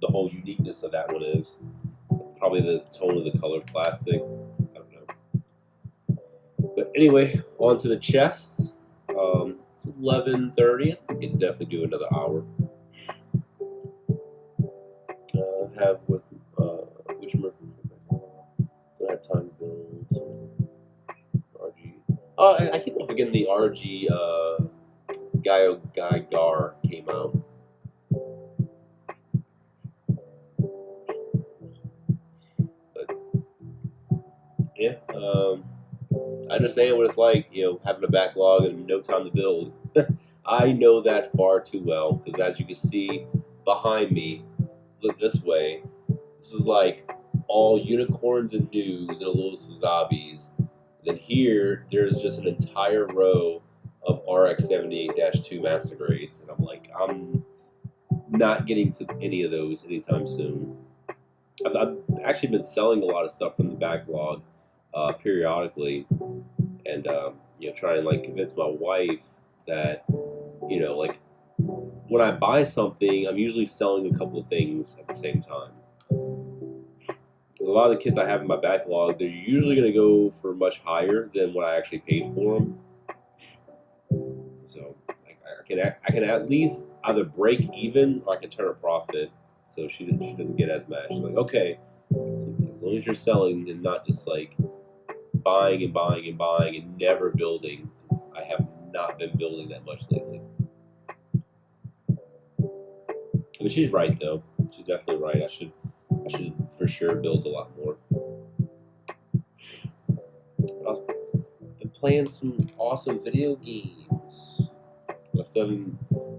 whole uniqueness of that one is. Probably the tone of the colored plastic. I don't know. But anyway, on to the chest. It's 11:30. I think we can definitely do another hour. Have with which do I have time to build? RG. I keep on forgetting the RG. Gar came out. But yeah, I understand what it's like, having a backlog and no time to build. I know that far too well, because as you can see behind me, look this way, this is like all unicorns and news and a little Sazabis. Then here, there's just an entire row of RX-78-2 master grades, and I'm like, I'm not getting to any of those anytime soon. I've actually been selling a lot of stuff from the backlog periodically, and trying to like convince my wife that like when I buy something, I'm usually selling a couple of things at the same time. Because a lot of the kits I have in my backlog, they're usually going to go for much higher than what I actually paid for them. So I can at least either break even or I can turn a profit. So she doesn't get as mad. She's like, okay, as long as you're selling and not just like buying and never building. I have not been building that much lately. I mean, she's right though. She's definitely right. I should for sure build a lot more. I've been playing some awesome video games.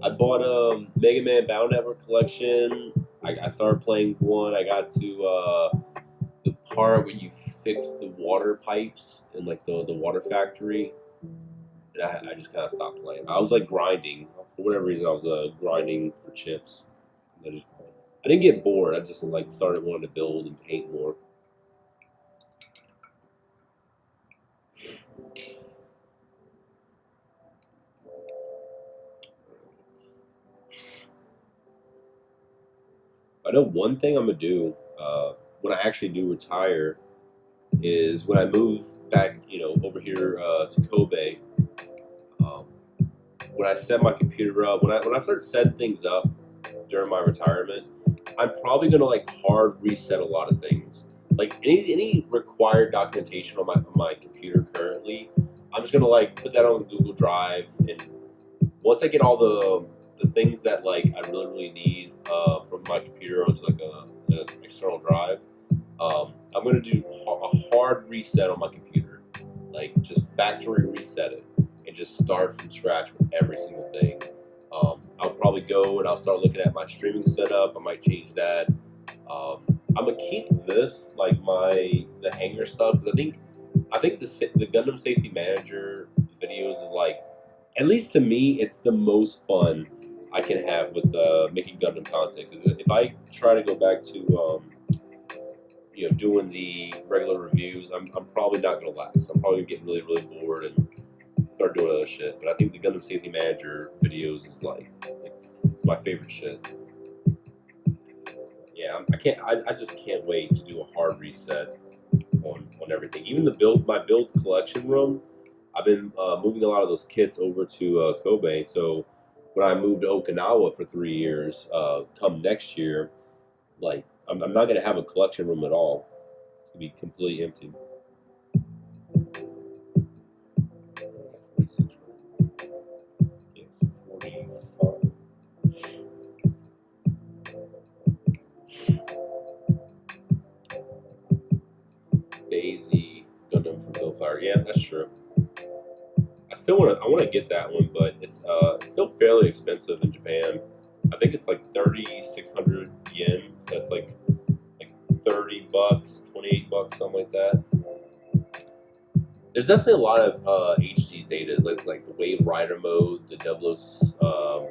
I bought a Mega Man Battle Network collection. I started playing one. I got to the part where you fix the water pipes in like the water factory. And I just kind of stopped playing. I was like grinding. For whatever reason, I was grinding for chips. I didn't get bored. I just like started wanting to build and paint more. I know one thing I'm gonna do when I actually do retire is when I move back, over here to Kobe. When I set my computer up, when I start setting things up during my retirement, I'm probably gonna like hard reset a lot of things. Like any required documentation on my computer currently, I'm just gonna like put that on Google Drive, and once I get all the things that like I really need from my computer onto like an external drive, I'm gonna do a hard reset on my computer, like just factory reset it, and just start from scratch with every single thing. I'll probably go and I'll start looking at my streaming setup. I might change that. I'm gonna keep this like the hanger stuff because I think the Gundam Safety Manager videos is like, at least to me, it's the most fun I can have with making Gundam content. Because if I try to go back to doing the regular reviews, I'm probably not gonna last. I'm probably gonna get really bored and start doing other shit. But I think the Gundam Safety Manager videos is like it's my favorite shit. Yeah, I just can't wait to do a hard reset on everything. Even my build collection room. I've been moving a lot of those kits over to Kobe. So when I moved to Okinawa for 3 years, come next year, like I'm not gonna have a collection room at all. It's gonna be completely empty. Yes, 45. Daisy Gundam from Hellfire. Yeah, that's true. I want to get that one, but it's still fairly expensive in Japan. I think it's like 3,600 yen. So that's like $30, $28, something like that. There's definitely a lot of HD Zetas, like the Wave Rider mode, the double O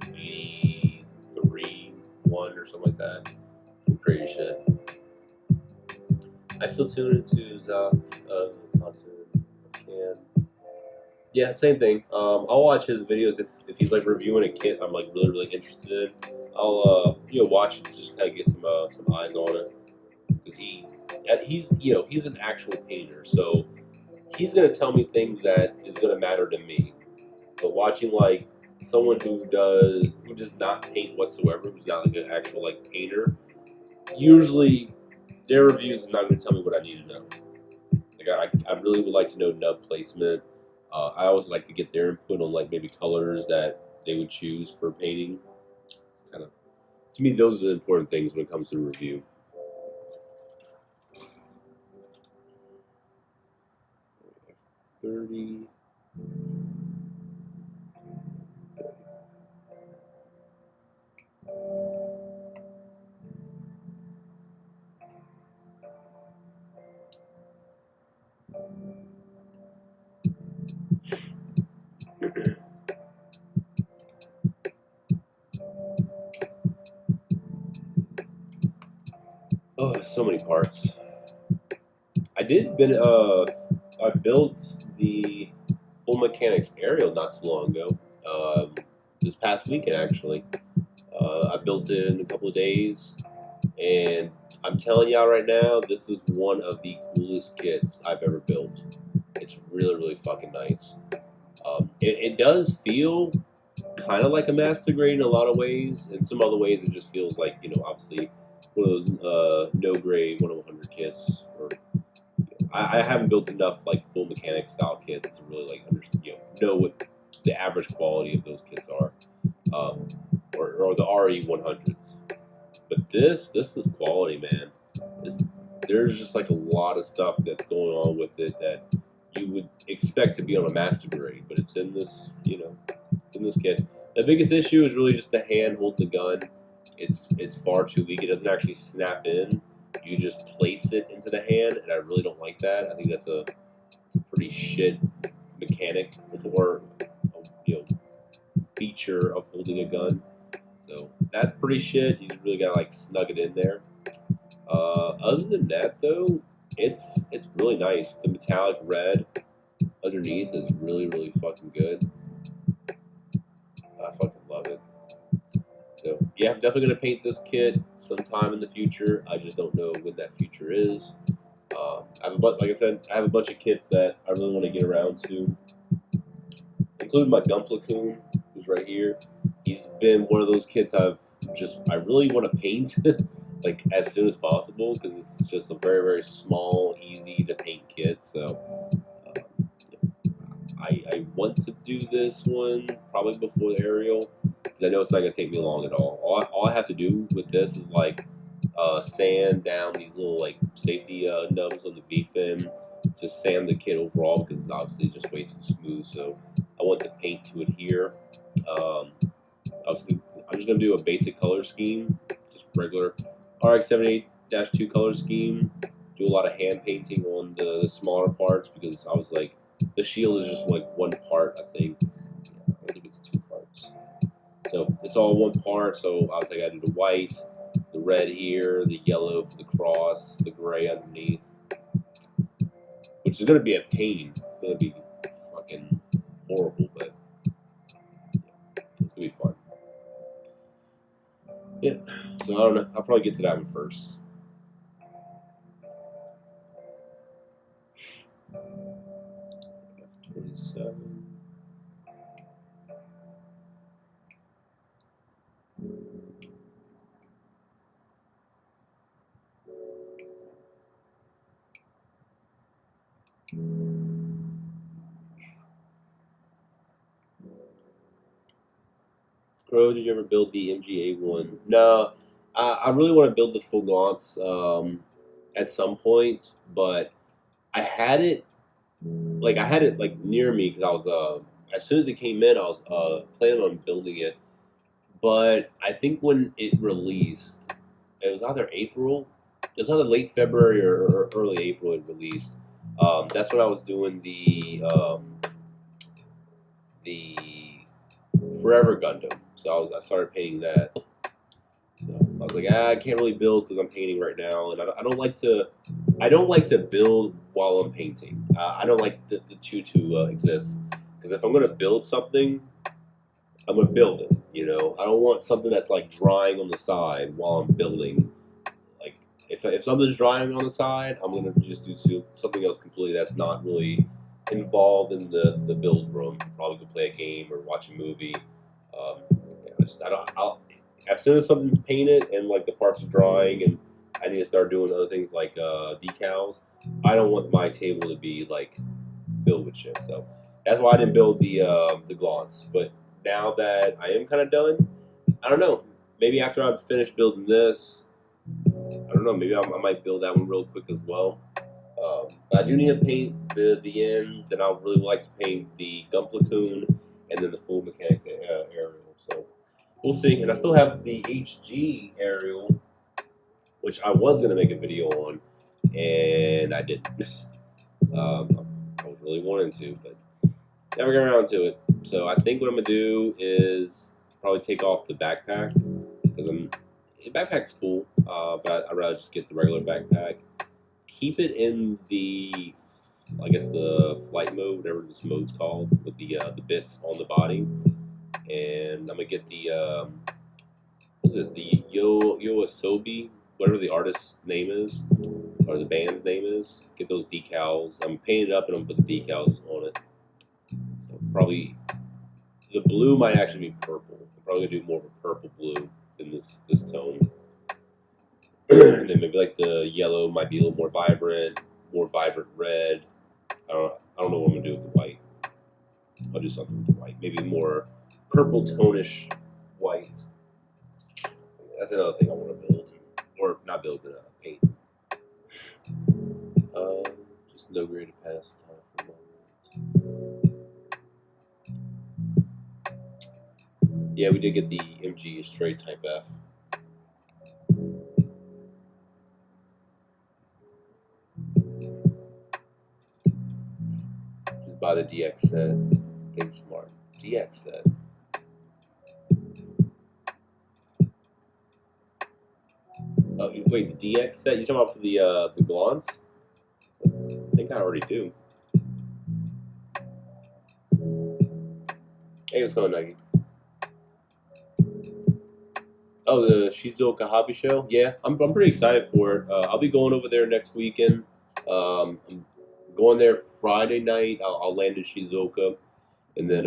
83 one or something like that. Some crazy shit. I still tune into Zach content. I can. Yeah, same thing. I'll watch his videos if he's like reviewing a kit I'm like really interested in. I'll watch it to just kind of get some eyes on it because he's an actual painter, so he's gonna tell me things that is gonna matter to me. But watching like someone who does not paint whatsoever, who's not like an actual like painter, usually their reviews is not gonna tell me what I need to know. Like I really would like to know nub placement. I always like to get their input on like maybe colors that they would choose for painting. It's kind of to me those are the important things when it comes to review. 30. Oh, so many parts. I did been I built the full mechanics aerial not too long ago. This past weekend actually. I built it in a couple of days, and I'm telling y'all right now, this is one of the coolest kits I've ever built. It's really fucking nice. It does feel kind of like a master grade in a lot of ways. In some other ways, it just feels like obviously one of those no grade 1/100 kits. Or I haven't built enough like full mechanic style kits to really like understand, know what the average quality of those kits are, or the RE 100s. But this is quality, man. This, there's just like a lot of stuff that's going on with it that you would expect to be on a master grade, but it's in this, it's in this kit. The biggest issue is really just the hand holding the gun. It's far too weak. It doesn't actually snap in. You just place it into the hand, and I really don't like that. I think that's a pretty shit mechanic or feature of holding a gun. So that's pretty shit. You just really gotta like snug it in there. Other than that, though, it's really nice. The metallic red underneath is really fucking good. I fucking love it. So yeah, I'm definitely gonna paint this kit sometime in the future. I just don't know when that future is. Like I said, I have a bunch of kits that I really want to get around to, including my McGunpla who's right here. He's been one of those kits I've just I really want to paint like as soon as possible because it's just a very very small, easy to paint kit. So I want to do this one probably before the aerial because I know it's not gonna take me long at all. All I have to do with this is like sand down these little like safety nubs on the V fin, just sand the kit overall because it's obviously just way too smooth. So I want the paint to adhere. Um, Obviously, I'm just going to do a basic color scheme, just regular RX78-2 color scheme. Do a lot of hand painting on the smaller parts because I was like, the shield is just like one part, I think. I think it's two parts. So it's all one part. So I was like, I did the white, the red here, the yellow for the cross, the gray underneath, which is going to be a pain. It's going to be fucking horrible, but it's going to be fun. Yeah, so I don't know. I'll probably get to that one first. F27. Crow, did you ever build the MGA one? No, I really want to build the full gaunts at some point, but I had it like near me because I was as soon as it came in, I was planning on building it. But I think when it released, it was either April, it was either late February or early April it released. That's when I was doing the Forever Gundam. So I started painting that. So I was like, I can't really build because I'm painting right now, and I don't like to build while I'm painting. I don't like the two to exist because if I'm gonna build something, I'm gonna build it. You know, I don't want something that's like drying on the side while I'm building. Like if something's drying on the side, I'm gonna just do something else completely that's not really involved in the build room. Probably go play a game or watch a movie. Um, yeah, I don't. As soon as something's painted and like the parts are drying and I need to start doing other things like decals, I don't want my table to be like filled with shit. So that's why I didn't build the gloss. But now that I am kind of done, I don't know. Maybe after I've finished building this, I don't know. Maybe I might build that one real quick as well. But I do need to paint the end. Then I would really like to paint the Gunpla Coon and then the full mechanics aerial. So we'll see. And I still have the HG aerial, which I was going to make a video on, and I didn't. I was really wanting to, but never got around to it. So I think what I'm going to do is probably take off the backpack, because the backpack's cool, but I'd rather just get the regular backpack. Keep it in the, I guess the flight mode, whatever this mode's called, with the bits on the body. And I'm gonna get the what is it, the Yoasobi, whatever the artist's name is, or the band's name is. Get those decals. I'm painting it up and I'm put the decals on it. So probably the blue might actually be purple. I'm probably gonna do more of a purple blue than this tone. And then maybe like the yellow might be a little more vibrant red. I don't know what I'm gonna do with the white. I'll do something with the white. Maybe more purple tonish white. That's another thing I want to build, or not build, but paint. Just no grade to pass time for a moment. Yeah, we did get the MG straight type F. Just buy the DX set. Think smart. DX set. Oh, wait, the DX set? You talking about for the Glance? I think I already do. Hey, what's going on, Nuggy? Oh, the Shizuoka Hobby Show? Yeah, I'm pretty excited for it. I'll be going over there next weekend. I'm going there Friday night. I'll land in Shizuoka. And then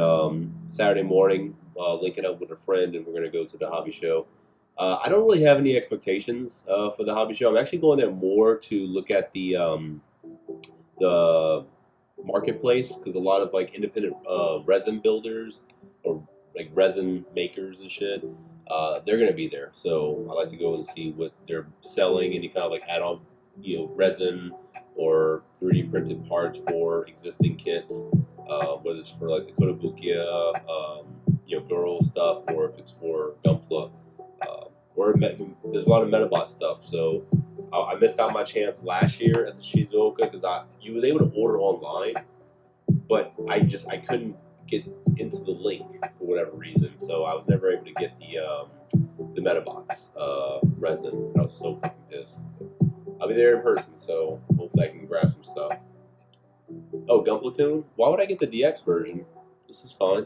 Saturday morning, linking up with a friend, and we're going to go to the hobby show. I don't really have any expectations for the hobby show. I'm actually going there more to look at the marketplace because a lot of like independent resin builders or like resin makers and shit, they're gonna be there. So I like to go and see what they're selling, any kind of like add-on, resin or 3D printed parts for existing kits, whether it's for like the Kotobukiya, girl stuff, or if it's for Gunpla. There's a lot of Metabot stuff, so I missed out my chance last year at the Shizuoka because you was able to order online, but I couldn't get into the link for whatever reason, so I was never able to get the Metabots resin. I was so fucking pissed. I'll be there in person, so hopefully I can grab some stuff. Oh, Gunpla-kun? Why would I get the DX version? This is fine.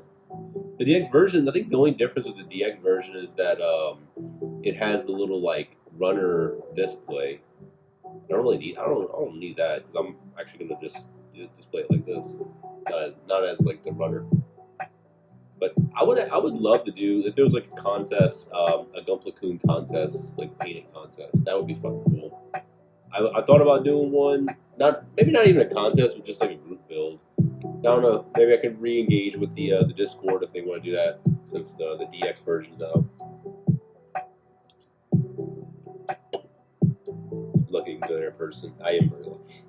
The DX version, I think the only difference with the DX version is that it has the little like runner display. I don't need that because I'm actually gonna just display it like this, not as like the runner. But I would love to do if there was like a contest, a Gunpla-kun contest, like painting contest. That would be fucking cool. I thought about doing one, maybe not even a contest, but just like a group build. I don't know. Maybe I could re-engage with the Discord if they want to do that, since the DX version's out. Looking good in person. I am very lucky.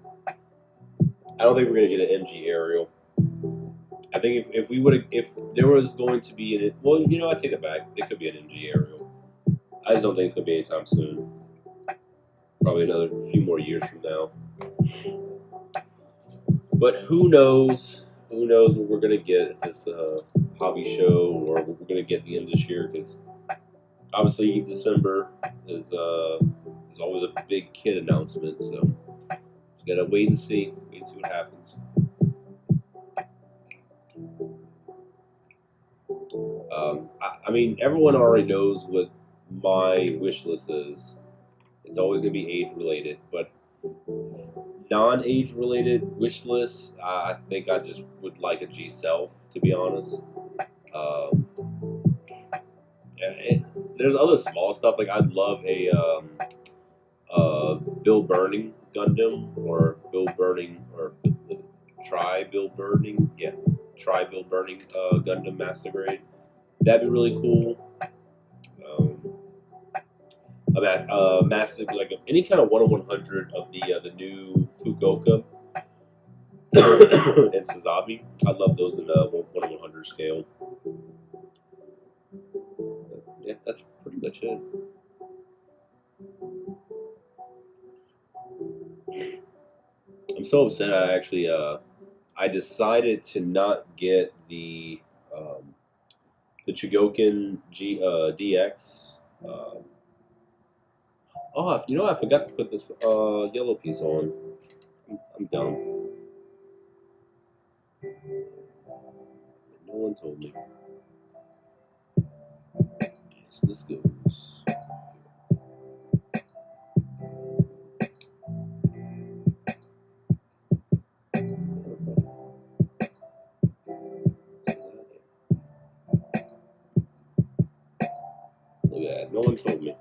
I don't think we're gonna get an MG aerial. I think if there was going to be I take it back. There could be an MG aerial. I just don't think it's gonna be anytime soon. Probably another few more years from now. But who knows? Who knows what we're gonna get at this hobby show, or what we're gonna get at the end of this year? Because obviously December is always a big kid announcement, so just gotta wait and see what happens. I mean, everyone already knows what my wish list is. It's always gonna be age related, but non-age related wish lists, I think I just would like a G-Self, to be honest. There's other small stuff, like I'd love a Bill Burning Gundam, or Bill Burning, or Bill Burning Gundam Master Grade. That'd be really cool. Massive, like any kind of 1/100 of the new Fukuoka and Suzabi. I love those in the 1/100 scale. Yeah, that's pretty much it. I'm so upset. I decided to not get the Chigokin DX. I forgot to put this yellow piece on. I'm dumb. No one told me. So this goes. Look at that. No one told me.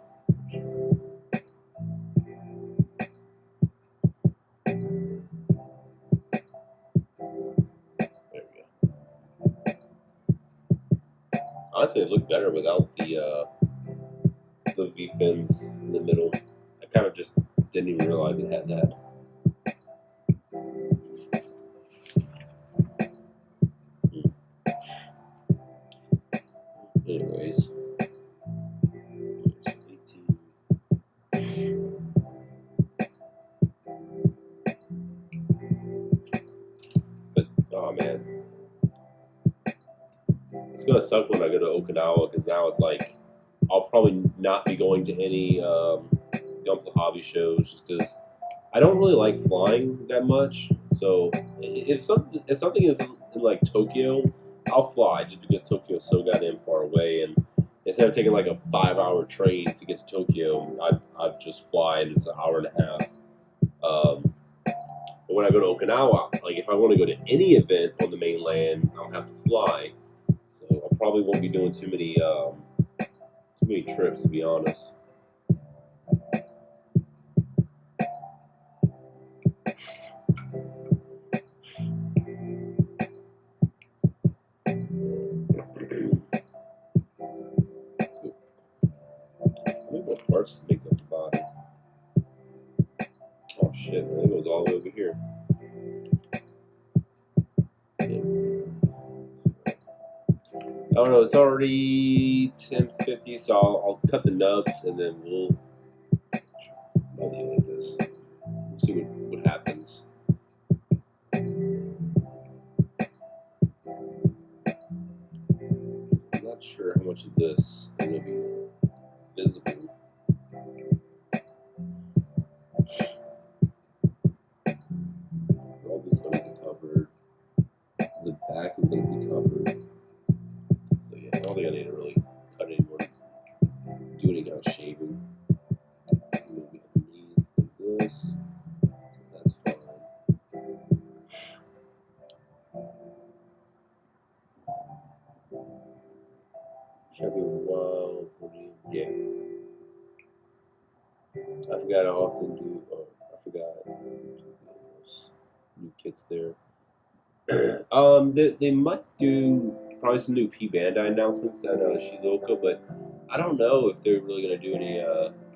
Honestly, it looked better without the V-fins in the middle. I kind of just didn't even realize it had that. Anyways. But, oh man. It's going to suck when I go to Okinawa, because now it's like I'll probably not be going to any Gunpla hobby shows, just because I don't really like flying that much. So if something is in like Tokyo, I'll fly just because Tokyo is so goddamn far away, and instead of taking like a 5-hour train to get to Tokyo, I'd just fly, and it's an hour and a half. But when I go to Okinawa, like if I want to go to any event on the mainland, I'll have to fly. So I probably won't be doing too many too many trips, to be honest. What parts to make up the body? Oh shit, man, it goes all the way over here. I don't know, it's already 10:50, so I'll cut the nubs and then we'll edit this. We'll see what happens. I'm not sure how much of this is going to be visible. All this is going to be covered. The back is going to be covered. So yeah, I don't think I need to really cut anymore. Do any kind of shaving. It's going to be underneath like this. That's fine. Chevy Wild, yeah. I forgot I often do. I forgot new kits there. They might do probably some new P Bandai announcements at Shizuoka, but I don't know if they're really gonna do any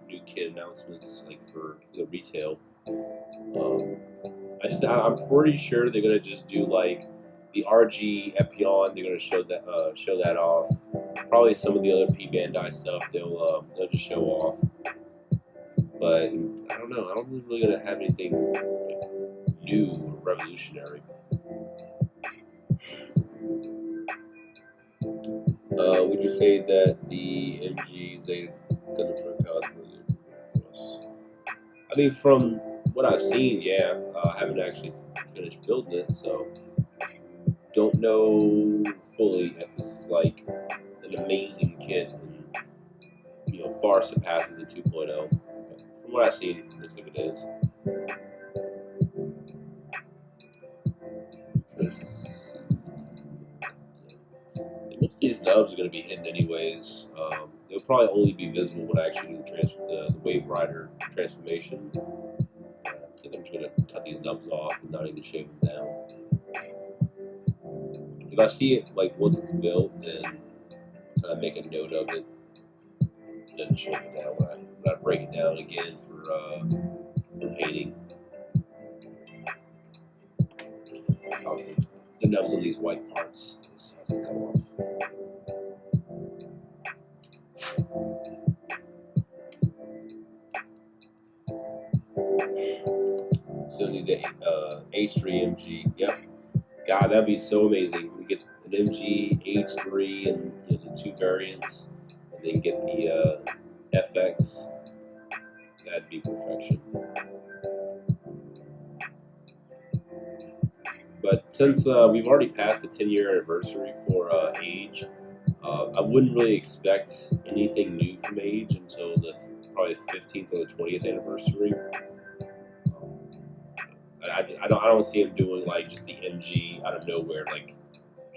new kit announcements like for the retail. I'm pretty sure they're gonna just do like the RG Epion. They're gonna show that off. Probably some of the other P Bandai stuff they'll just show off. But I don't know. I don't think we're gonna have anything new or revolutionary. Would you say that the MG Zeta Kai was? I mean, from what I've seen, yeah. I haven't actually finished building it, so don't know fully if this is like an amazing kit and far surpasses the 2.0. From what I've seen, it looks like it is. Most of these nubs are going to be hidden anyways. They'll probably only be visible when I actually do the Wave Rider transformation. I think I'm just going to cut these nubs off and not even shave them down. If I see it like once it's built, then kind of make a note of it. Then shave it down when I break it down again for painting. Obviously, the nubs on these white parts just has to come off. So need the H3MG. Yep. God, that'd be so amazing. We get an MG, H3, and the two variants, and then get the FX. That'd be perfection. But since we've already passed the 10-year anniversary for Age, I wouldn't really expect anything new from Age until the probably 15th or the 20th anniversary. I don't see him doing like just the MG out of nowhere, like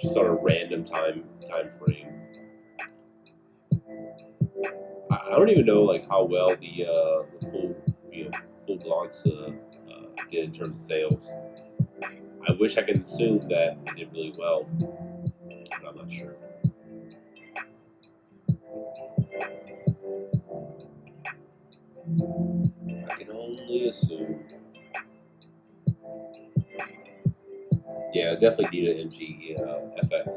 just sort of random time frame. I don't even know like how well the full Glance did in terms of sales. I wish I could assume that it did really well, but I'm not sure. I can only assume. Yeah, definitely need an MG FX.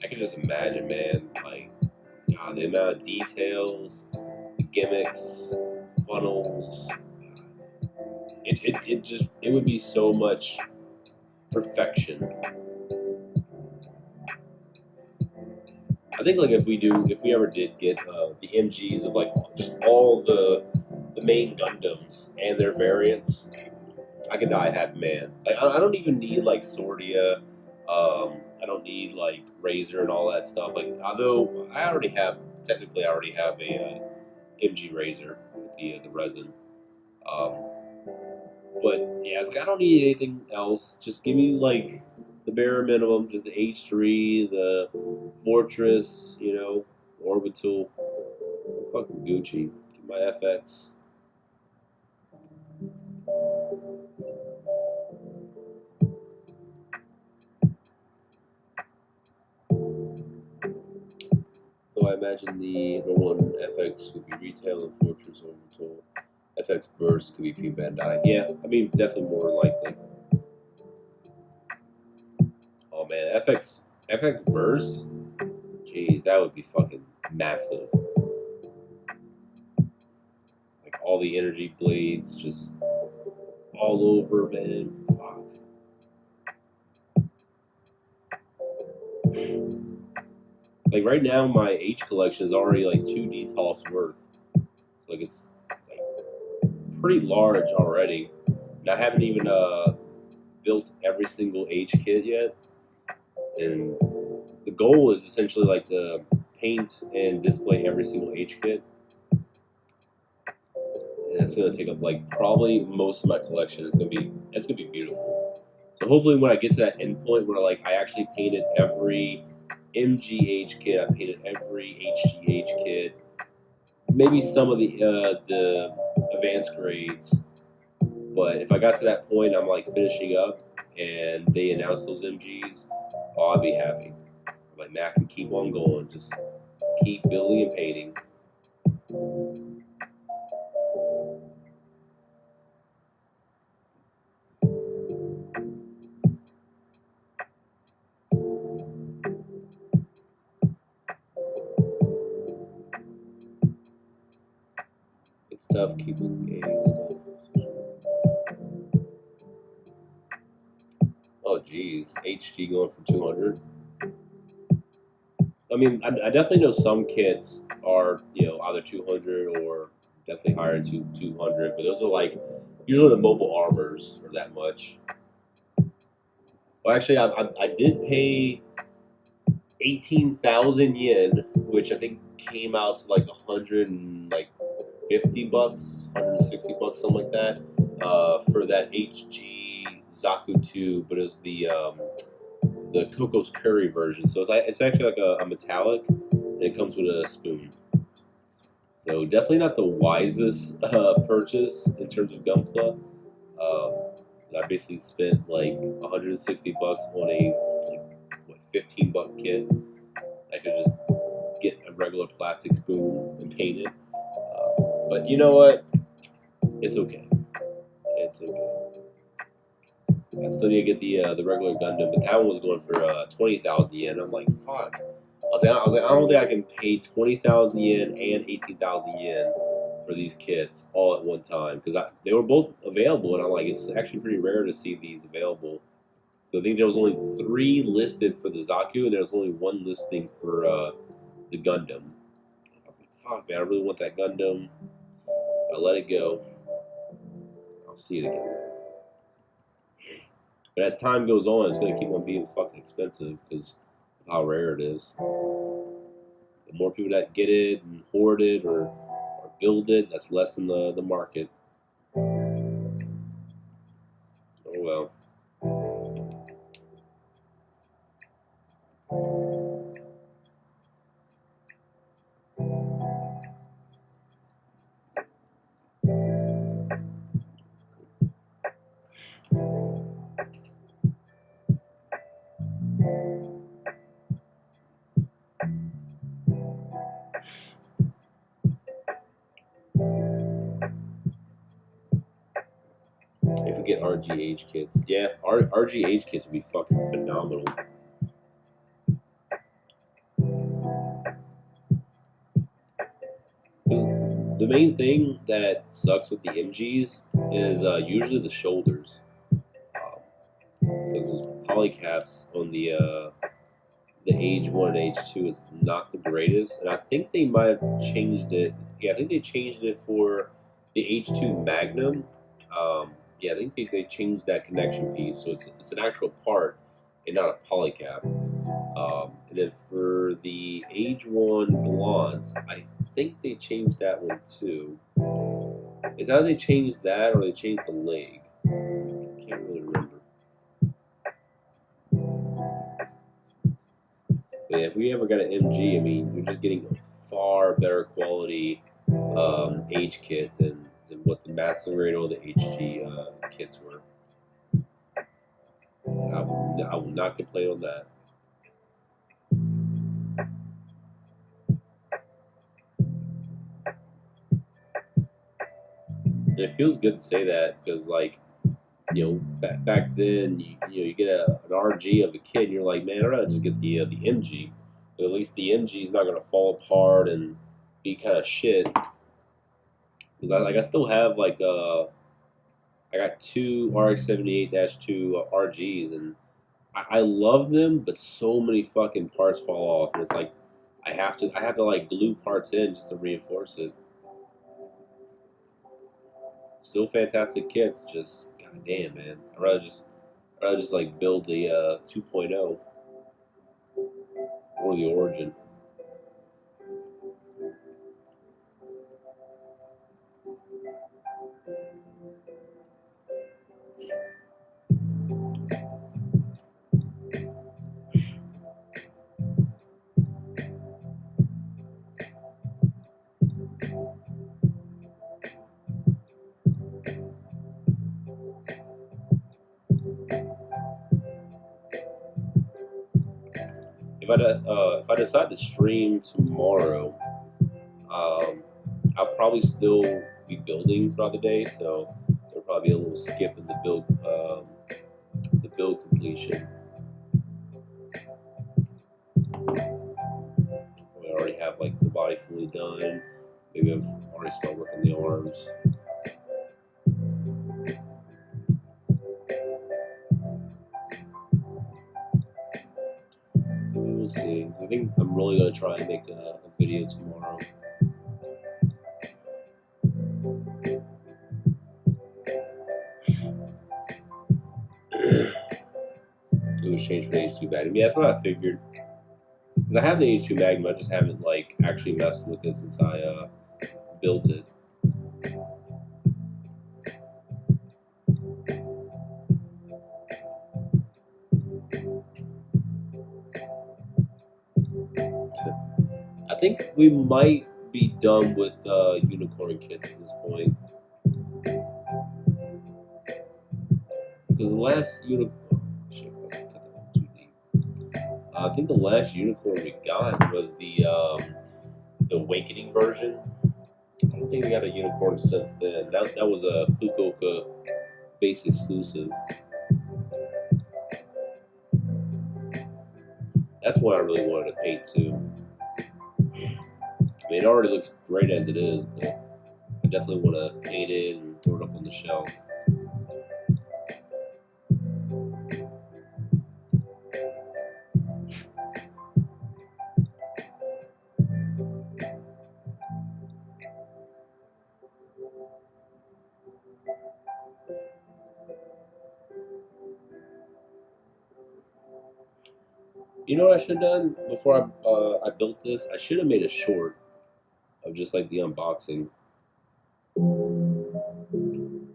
I can just imagine, man, like, God, the amount of details, the gimmicks, funnels. It would be so much perfection. I think like if we ever did get the MGs of like just all the main Gundams and their variants, I could die a happy man. Like I don't even need like Sordia. I don't need like Razor and all that stuff. Like although I already have a MG Razor with the resin. But yeah, it's like I don't need anything else. Just give me like the bare minimum, just the H3, the Fortress, Orbital, fucking Gucci, my FX. So I imagine the number one FX would be Retail and Fortress Orbital. FX Burst could be P Bandai. Yeah, I mean, definitely more likely. Oh man, FX Burst? Jeez, that would be fucking massive. Like all the energy blades just all over, man. Fuck. Like right now, my H collection is already like 2 DTOFs worth. Like it's like pretty large already. And I haven't even built every single H kit yet. And the goal is essentially like to paint and display every single H kit. And that's gonna take up like probably most of my collection. It's gonna be beautiful. So hopefully when I get to that end point where like I actually painted every MGH kit, I painted every HGH kit, maybe some of the advanced grades. But if I got to that point, I'm like finishing up, and they announce those MGs, oh, I'll be happy. I'm like, man, I can keep on going, just keep building and painting. It's tough keeping a. Oh, geez, HG going for 200. I mean, I definitely know some kits are, either 200 or definitely higher to 200, but those are like, usually the mobile armors are that much. Well, actually, I did pay 18,000 yen, which I think came out to like 150 bucks, 160 bucks, something like that, for that HG Zaku 2, but it's the Coco's Curry version. So it's actually like a metallic, and it comes with a spoon. So definitely not the wisest purchase in terms of Gunpla. I basically spent like 160 bucks on a like 15 buck kit. I could just get a regular plastic spoon and paint it. But you know what? It's okay. It's okay. I still need to get the regular Gundam, but that one was going for 20,000 yen. I'm like, fuck. I was like, I don't think I can pay 20,000 yen and 18,000 yen for these kits all at one time, because they were both available, and I'm like, it's actually pretty rare to see these available. So I think there was only 3 listed for the Zaku, and there was only 1 listing for the Gundam. I was like, fuck, man, I really want that Gundam. I let it go. I'll see it again. But as time goes on, it's going to keep on being fucking expensive because of how rare it is. The more people that get it and hoard it or build it, that's less in the market. Oh well. If we get RGH kits, yeah, RGH kits would be fucking phenomenal. The main thing that sucks with the MGs is usually the shoulders, because those polycaps on the Age 1 and Age 2 is not the greatest, and I think they might have changed it. Yeah, I think they changed it for the Age 2 Magnum. Yeah, I think they changed that connection piece, so it's an actual part and not a polycap. And then for the Age 1 Blondes, I think they changed that one too. It's either they changed that or they changed the leg. I can't really remember. But yeah, if we ever got an MG, I mean, you're just getting a far better quality H kit than what the Master Grade or the HG kits were. I will not complain on that. And it feels good to say that because, like, back then, you get an RG of a kid, and you're like, man, I'd rather just get the MG. But at least the MG is not gonna fall apart and be kind of shit. Because I still have I got two RX-78-2 RGs, and I love them, but so many fucking parts fall off, and it's like I have to like glue parts in just to reinforce it. Still fantastic kits, just goddamn, man. I'd rather just like build the 2.0 or the Origin. If I decide to stream tomorrow, I'll probably still be building throughout the day, so there'll probably be a little skip in the build completion. I already have like the body fully done. Maybe I've already started working the arms. We'll see. I think I'm really gonna try and make a video tomorrow. It was changed for the H2 Magnum. Yeah, that's what I figured. Because I have the H2 Magnum, I just haven't like actually messed with it since I built it. I think we might be done with unicorn kits at this point. Because the last unicorn, I think the last unicorn we got was the awakening version. I don't think we got a unicorn since then. That was a Fukuoka base exclusive. That's what I really wanted to paint too. I mean, it already looks great as it is, but I definitely want to paint it and throw it up on the shelf. You know what I should have done before I built this? I should have made a short of just like the unboxing.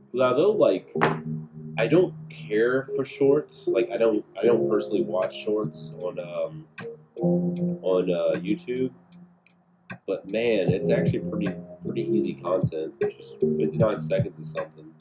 Because although like I don't care for shorts, like I don't personally watch shorts on YouTube. But man, it's actually pretty easy content. Just 59 seconds or something.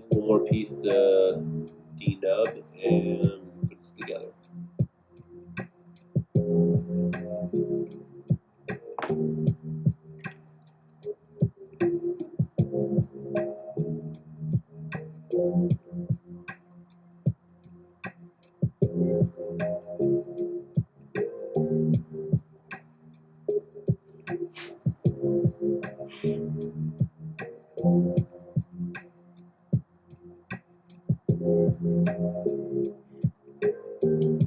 One more piece to denub and put it together.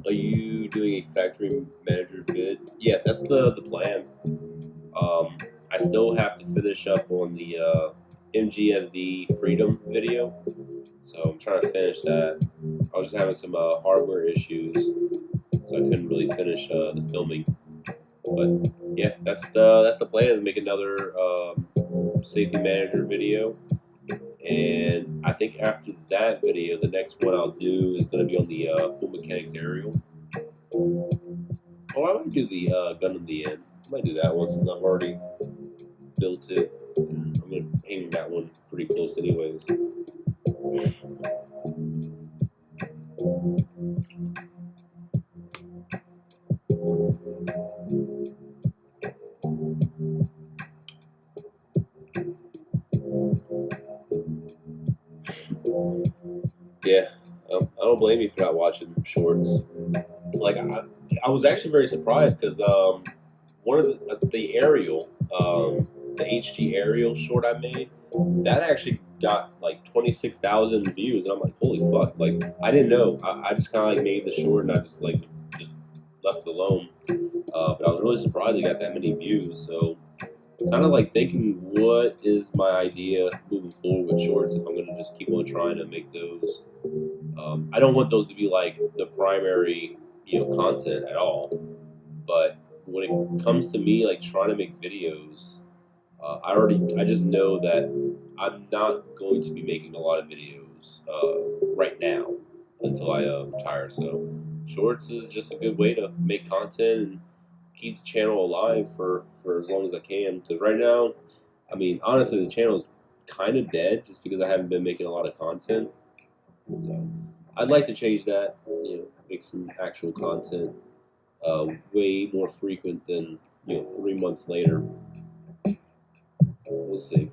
Are you doing a factory manager bid? Yeah, that's the plan. I still have to finish up on the MGSD Freedom video, so I'm trying to finish that. I was just having some hardware issues, so I couldn't really finish the filming. But yeah, that's the plan. Is make another safety manager video, and I think after that video, the next one I'll do is going to be on the full mechanics aerial. Oh, I might do the gundam.tk. I might do that one since I've already built it. And I'm going to aim that one pretty close, anyways. Yeah, I don't blame you for not watching shorts. Like I was actually very surprised because one of the aerial, the HG aerial short I made, that actually got like 26,000 views, and I'm like, holy fuck! Like I didn't know. I just kind of like made the short, and I just left it alone. But I was really surprised it got that many views. So kind of like thinking, what is my idea moving forward with shorts if I'm going to just keep on trying to make those. I don't want those to be like the primary, content at all. But when it comes to me like trying to make videos, I just know that I'm not going to be making a lot of videos right now until I retire. So shorts is just a good way to make content and keep the channel alive for as long as I can. Because right now, I mean, honestly, the channel is kind of dead just because I haven't been making a lot of content. So I'd like to change that. Make some actual content way more frequent than 3 months later. We'll see.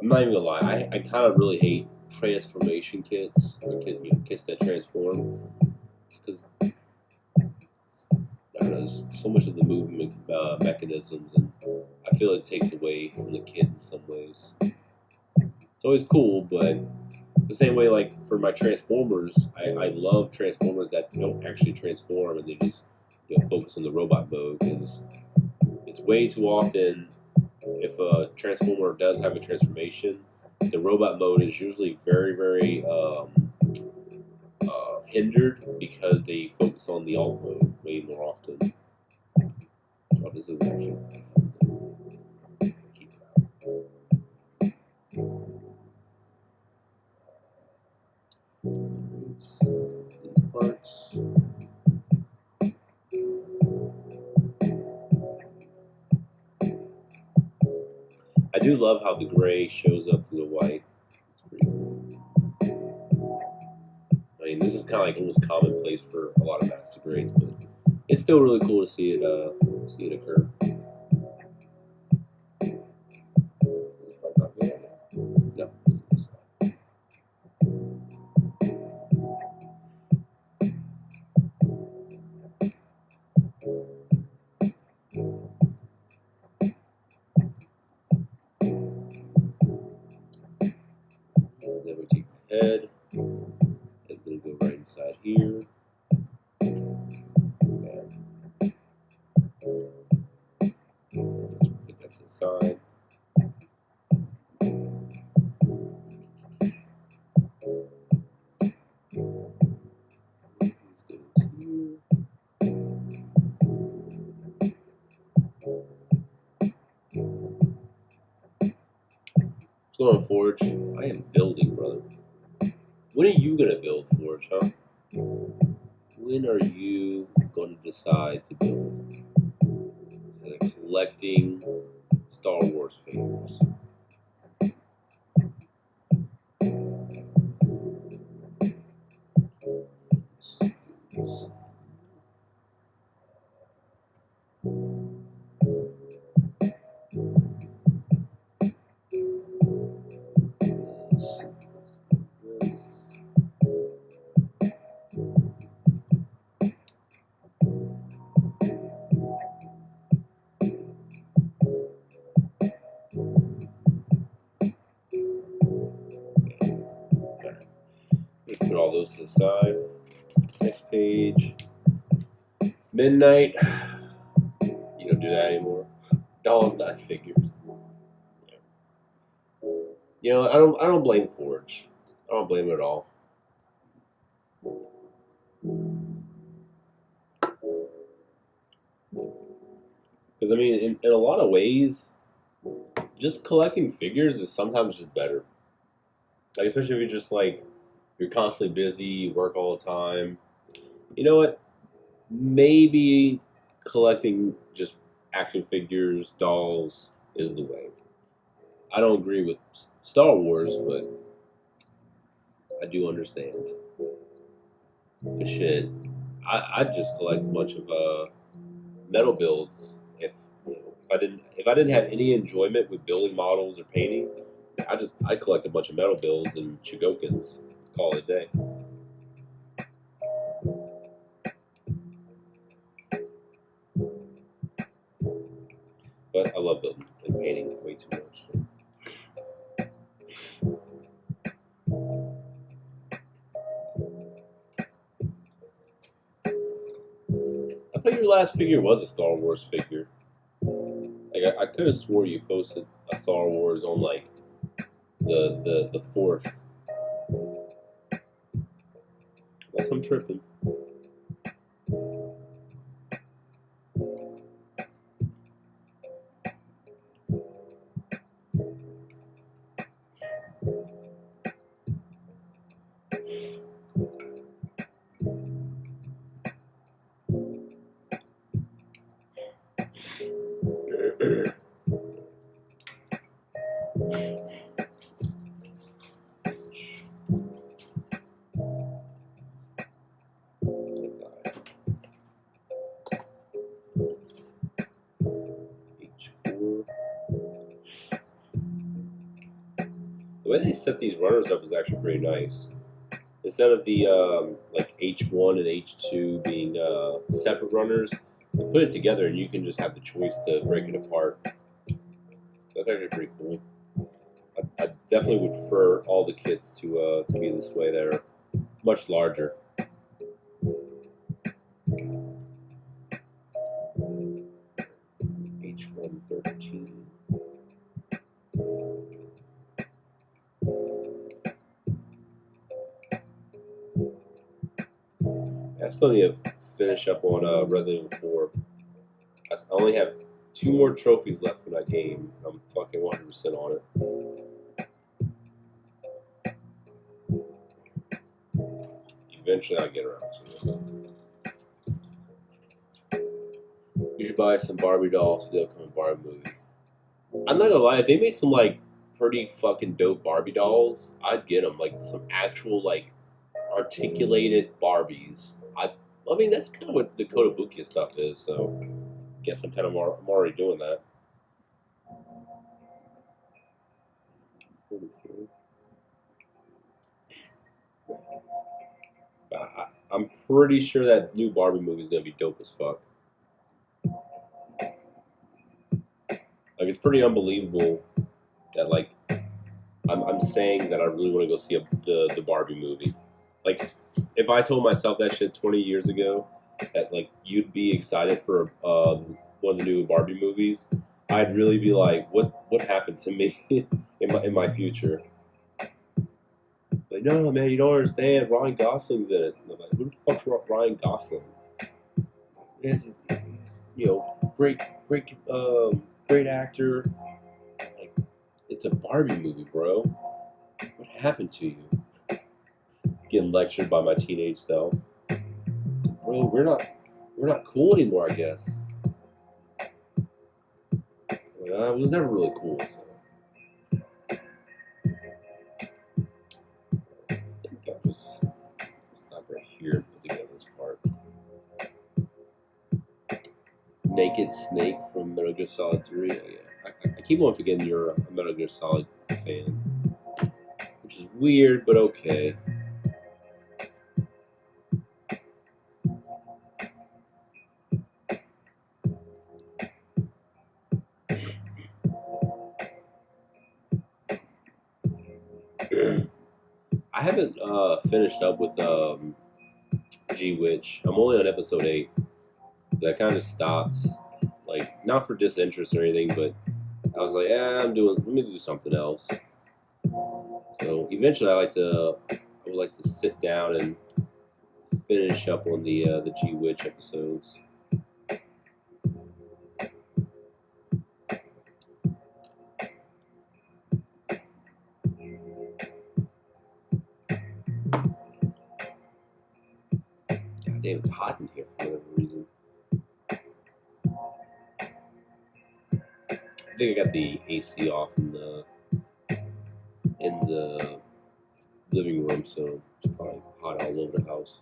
I'm not even gonna lie. I kind of really hate transformation kits or kits that transform because there's so much of the movement mechanisms, and I feel it takes away from the kit in some ways. It's always cool, but the same way, like for my transformers, I love transformers that don't actually transform and they just focus on the robot mode, because it's way too often if a transformer does have a transformation, the robot mode is usually very, very hindered because they focus on the alt mode way more often. Oh, this is actually keep it out. These parts. I do love how the gray shows up through the white. It's pretty cool. I mean, this is kind of like almost commonplace for a lot of master grades, but it's still really cool to see it occur. No. Then we take the head. It's going to go right inside here. Put that to the side. What's going on, Forge? I am building, brother. When are you going to build, Forge, huh? When are you going to decide to build? Instead of collecting Star Wars figures. Just put all those to the side. Next page. Midnight. You don't do that anymore. Dolls, not figures. You know, I don't blame Forge. I don't blame it at all. Because I mean, in a lot of ways, just collecting figures is sometimes just better. Like especially if you're just like you're constantly busy, you work all the time. You know what? Maybe collecting just action figures, dolls is the way. I don't agree with Star Wars, but I do understand. But shit, I just collect a bunch of metal builds. If you know, if I didn't have any enjoyment with building models or painting, I collect a bunch of metal builds and Chigokins. Call it a day. But I love building and painting way too much. I thought your last figure was a Star Wars figure. Like I could have swore you posted a Star Wars on like the fourth. Unless I'm tripping. The way they set these runners up is actually pretty nice. Instead of the like H1 and H2 being separate runners, you put it together and you can just have the choice to break it apart. That's actually pretty cool. I definitely would prefer all the kits to be this way. They're much larger. H113. I still need to finish up on Resident Evil 4. I only have 2 more trophies left in that game. I'm fucking 100% on it. Eventually I'll get around to it. You should buy some Barbie dolls for the upcoming Barbie movie. I'm not gonna lie, if they made some like pretty fucking dope Barbie dolls, I'd get them. Like some actual like articulated Barbies. I mean that's kind of what the Kotobukiya stuff is. So I guess I'm already doing that. I'm pretty sure that new Barbie movie is gonna be dope as fuck. Like it's pretty unbelievable that like I'm saying that I really want to go see the Barbie movie. Like if I told myself that shit 20 years ago, that like you'd be excited for one of the new Barbie movies, I'd really be like, what happened to me in my future? Like no man, you don't understand. Ryan Gosling's in it. And I'm like, who the fuck's Ryan Gosling? Is you know great actor. Like it's a Barbie movie, bro. What happened to you? Getting lectured by my teenage self. Bro, we're not cool anymore, I guess. I was never really cool, so. I think I'll just stop right here and put together this part. Naked Snake from Metal Gear Solid 3. Oh, yeah. I keep on forgetting you're a Metal Gear Solid fan. Which is weird, but okay. I I haven't finished up with G Witch. I'm only on episode 8. That kind of stopped, like not for disinterest or anything, but I was like, let me do something else. So eventually, I would like to sit down and finish up on the G Witch episodes. God damn, it's hot in here for whatever reason. I think I got the AC off in the living room, so it's probably hot all over the house.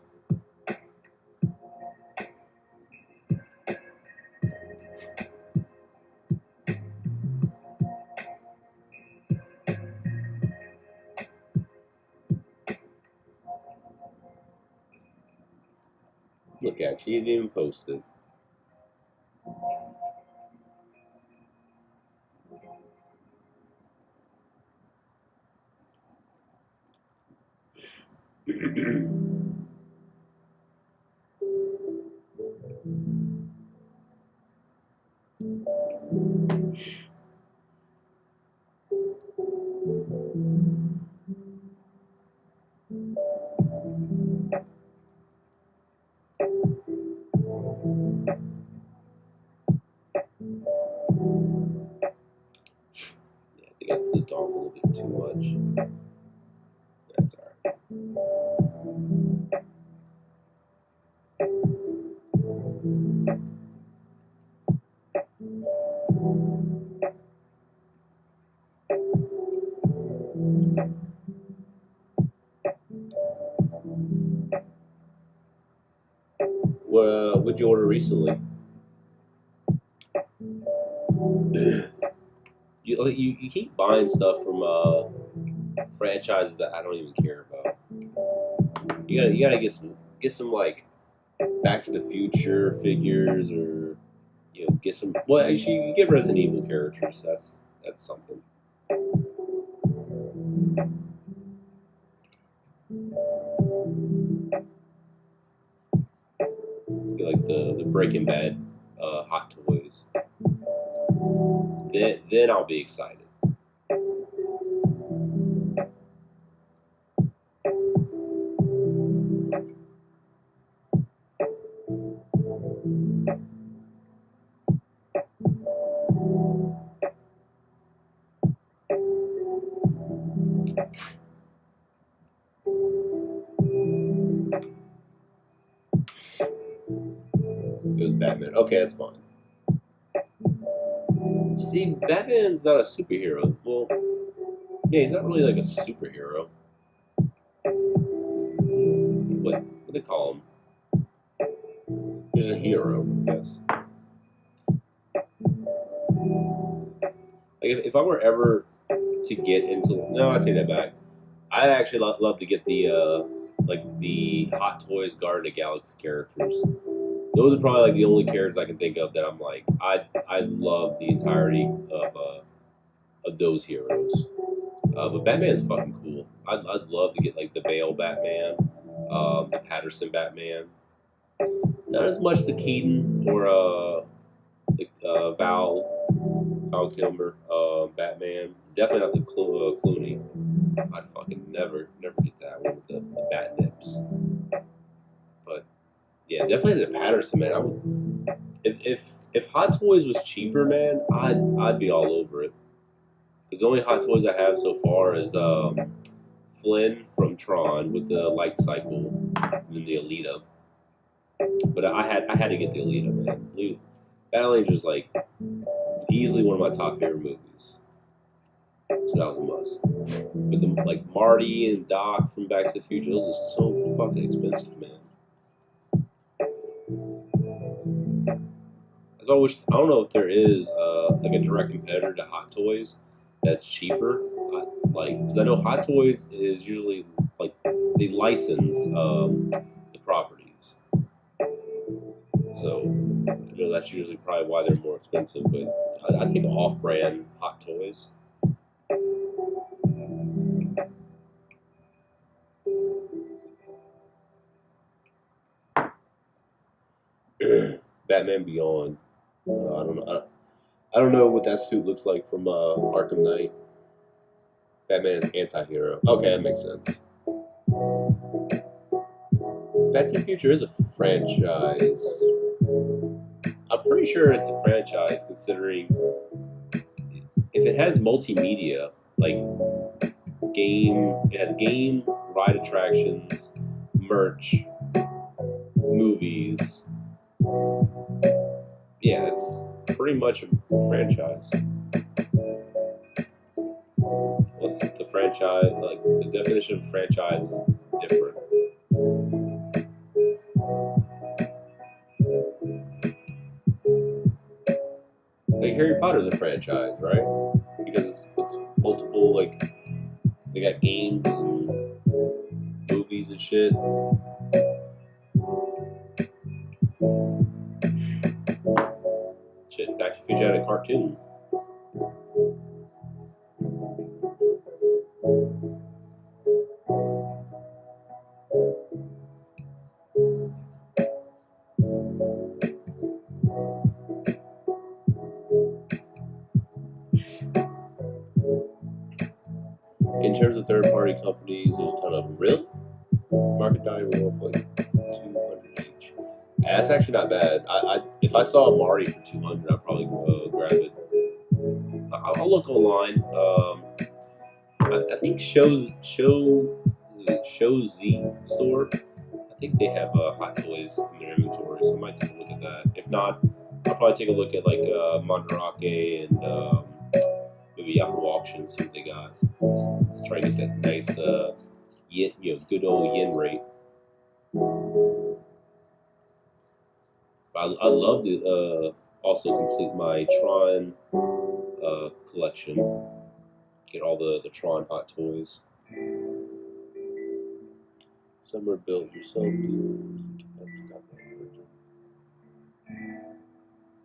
Look at you, you didn't even post it. I think I slipped off a little bit too much. That's alright. What'd you order recently? You keep buying stuff from franchises that I don't even care about. You gotta get some like Back to the Future figures, or get some. Well, actually, you get Resident Evil characters. That's something. Get like the Breaking Bad hot toys. Then I'll be excited. It was Batman. Okay, that's fine. See, Batman's not a superhero. Well, yeah, he's not really like a superhero. What do they call him? He's a hero, yes. Like if I were ever to get into, no, I take that back. I'd actually love to get the Hot Toys Guardian of the Galaxy characters. Those are probably like the only characters I can think of that I'm like I love the entirety of those heroes. But Batman's fucking cool. I'd love to get like the Bale Batman, the Patterson Batman. Not as much the Keaton or Val Kilmer Batman. Definitely not the Clooney. I'd fucking never get that one with the bat nips. But yeah, definitely the Patterson, man. I would if Hot Toys was cheaper, man, I'd be all over it. Because the only Hot Toys I have so far is Flynn from Tron with the light cycle and the Alita. But I had to get the Alita, man. Battle Angel's like easily one of my top favorite movies. So that was a must. But the like Marty and Doc from Back to the Future, those are so fucking expensive, man. I don't know if there is like a direct competitor to Hot Toys that's cheaper. Because I know Hot Toys is usually like they license the properties, so that's usually probably why they're more expensive. But I take off-brand Hot Toys. Batman Beyond. I don't know. I don't know what that suit looks like from Arkham Knight. Batman's anti-hero. Okay, that makes sense. Back to the Future is a franchise. I'm pretty sure it's a franchise, considering if it has multimedia, like it has game, ride attractions, merch, movies. Yeah, it's pretty much a franchise. What's the franchise? Like, the definition of franchise is different. Like, Harry Potter's a franchise, right? Because it's multiple, like, they got games and movies and shit. Shit, Back to the Future had a cartoon. In terms of third-party companies, there's a ton of them. Really? Market value of like 200 each. That's actually not bad. If I saw a Mari for 200, I'd probably grab it. I'll look online. I think Show Z store. I think they have Hot Toys in their inventory, so I might take a look at that. If not, I'll probably take a look at like Mandarake and maybe Yahoo Auction, see what they got. Try to get that nice, good old yen rate. I love to also complete my Tron collection. Get all the Tron Hot Toys. Some are built yourself, dude.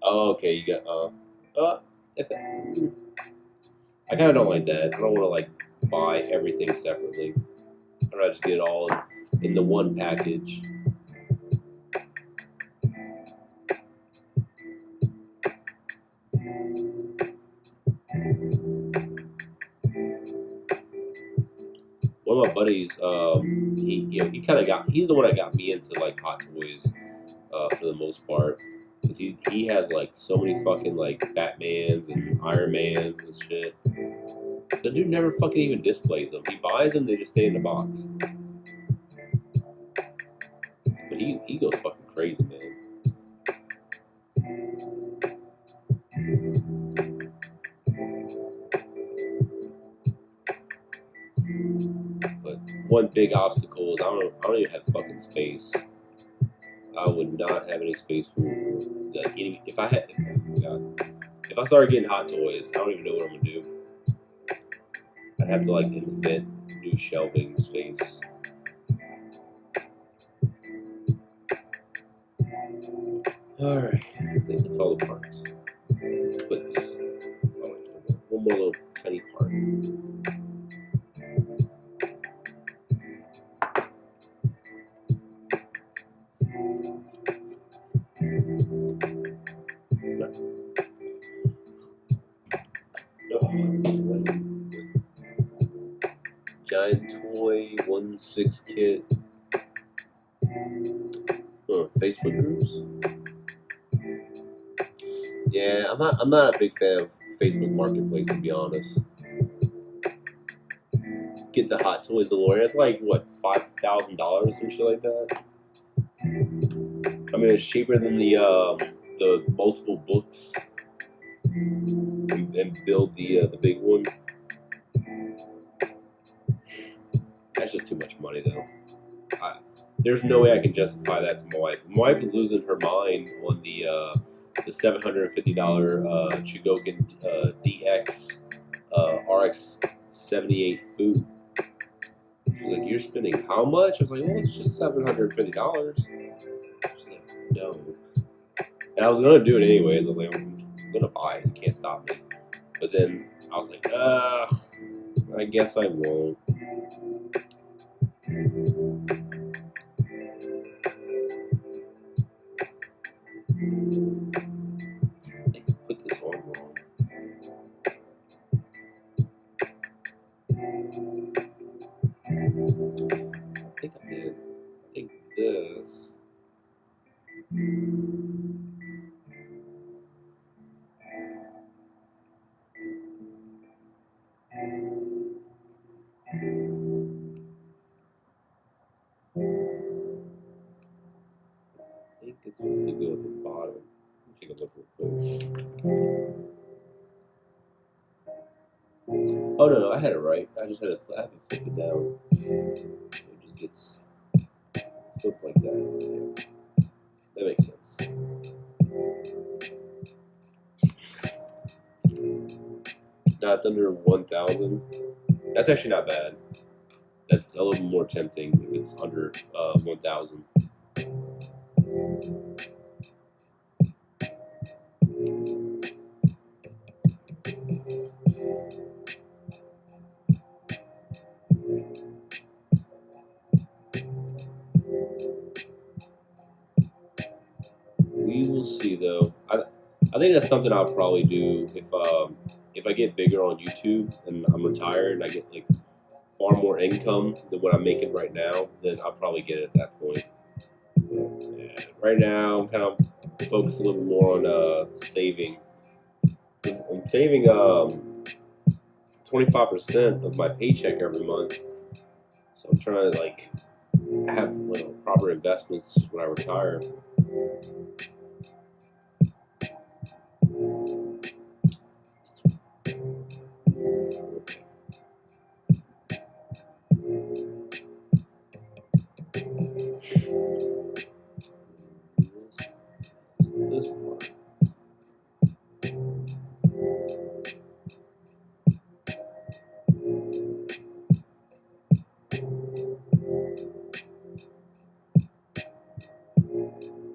Oh, okay, you got I kind of don't like that. I don't want to like buy everything separately. I'd rather just get it all in the one package. One of my buddies, he kind of he's the one that got me into like Hot Toys for the most part, because he has like so many fucking like Batmans and Iron Mans and shit. The dude never fucking even displays them. He buys them, they just stay in the box. But he goes fucking crazy, man. But one big obstacle is I don't even have fucking space. I would not have any space for like if I started getting Hot Toys, I don't even know what I'm gonna do. I'd have to like invent new shelving space. Alright, I think that's all the parts. But one more little tiny part. Giant toy 1/6 kit. Facebook groups. Yeah, I'm not a big fan of Facebook Marketplace, to be honest. Get the Hot Toys DeLorean. It's like what, $5,000, some shit like that. I mean, it's cheaper than the multiple books and build the big one. That's just too much money, though. There's no way I can justify that to my wife. My wife is losing her mind on the $750 Chugokin DX RX 78 food. She's like, "You're spending how much?" I was like, "Well, it's just $750. She's like, "No." And I was gonna do it anyways. I was like, "I'm gonna buy it. You can't stop me." But then I was like, I guess I won't. think this. I think it's supposed to go at the bottom. Let me take a look real quick. Oh no, I had it right. I just had to flip it down. It just gets flipped like that. Yeah. That makes sense. Now it's under 1,000. That's actually not bad. That's a little more tempting if it's under 1,000. We will see though. I think that's something I'll probably do if I get bigger on YouTube and I'm retired and I get like far more income than what I'm making right now, then I'll probably get it at that point. Yeah. Right now, I'm kind of focused a little more on saving. I'm saving 25% of my paycheck every month, so I'm trying to like have proper investments when I retire. This part.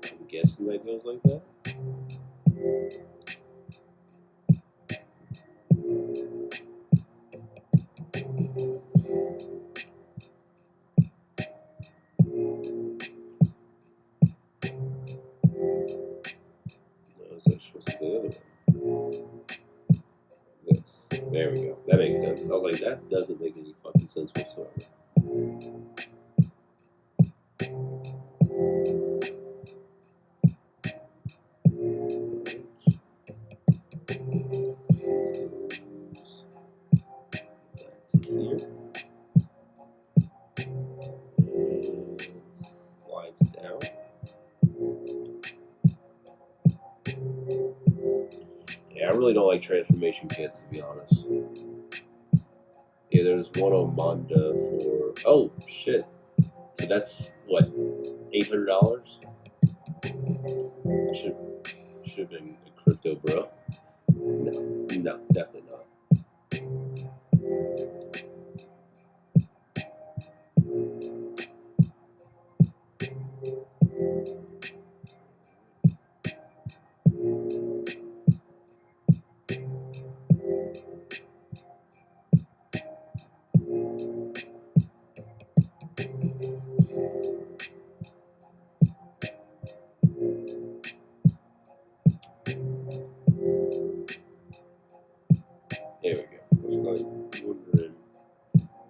I'm guessing that goes like that. There we go. That makes sense. I was like, that doesn't make any fucking sense whatsoever. Here. Slides down. Yeah, I really don't like transformation kits, to be honest. Yeah, there's one on Manda for, oh shit, so that's what, $800? Should have been a crypto, bro. No, definitely not. There we go. I was like wondering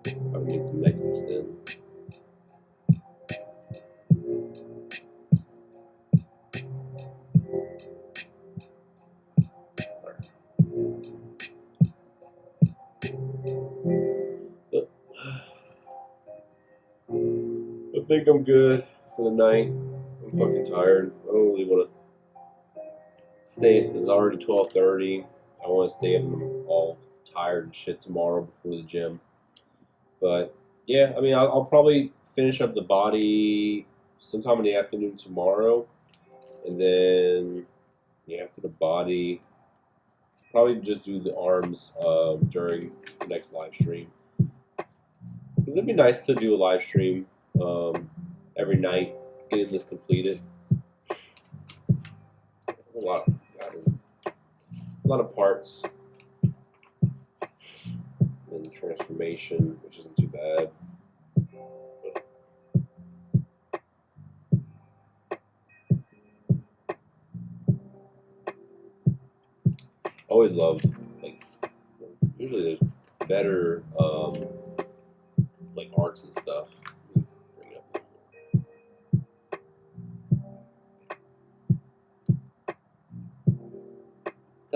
how to make the neck extend. But I think I'm good for the night. I'm fucking tired. I don't really want to stay. It's already 12:30. I want to stay up and I'm all tired and shit tomorrow before the gym. But yeah, I mean, I'll probably finish up the body sometime in the afternoon tomorrow, and then after the body, probably just do the arms during the next live stream. Because it'd be nice to do a live stream every night, getting this completed. A lot of parts and transformation, which isn't too bad. Always love, like, usually there's better like arts and stuff. Bring it up a little more.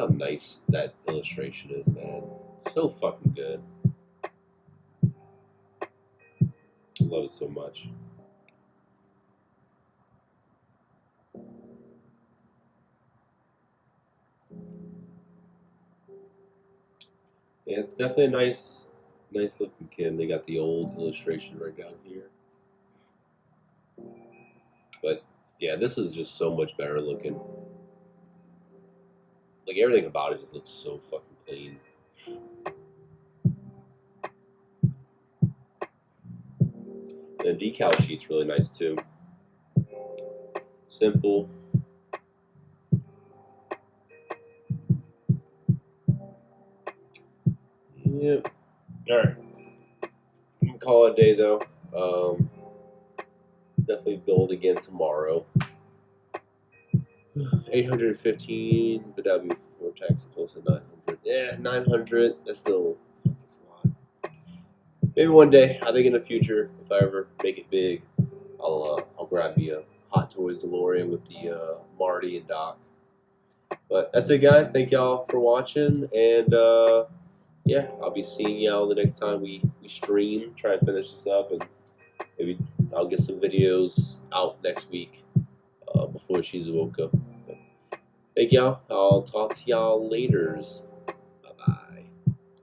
how nice that illustration is, man. So fucking good. I love it so much. Yeah, it's definitely a nice looking kid. They got the old illustration right down here. But yeah, this is just so much better looking. Like everything about it just looks so fucking clean. And the decal sheet's really nice too. Simple. Yep. Alright. I'm gonna call it a day though. Definitely build again tomorrow. 815, but that'd be before tax close to 900. Yeah, 900. That's still that's a lot. Maybe one day. I think in the future, if I ever make it big, I'll grab me a Hot Toys DeLorean with the Marty and Doc. But that's it, guys. Thank y'all for watching, and yeah, I'll be seeing y'all the next time we stream. Try and finish this up, and maybe I'll get some videos out next week before Shizuoka. Thank y'all. I'll talk to y'all laters.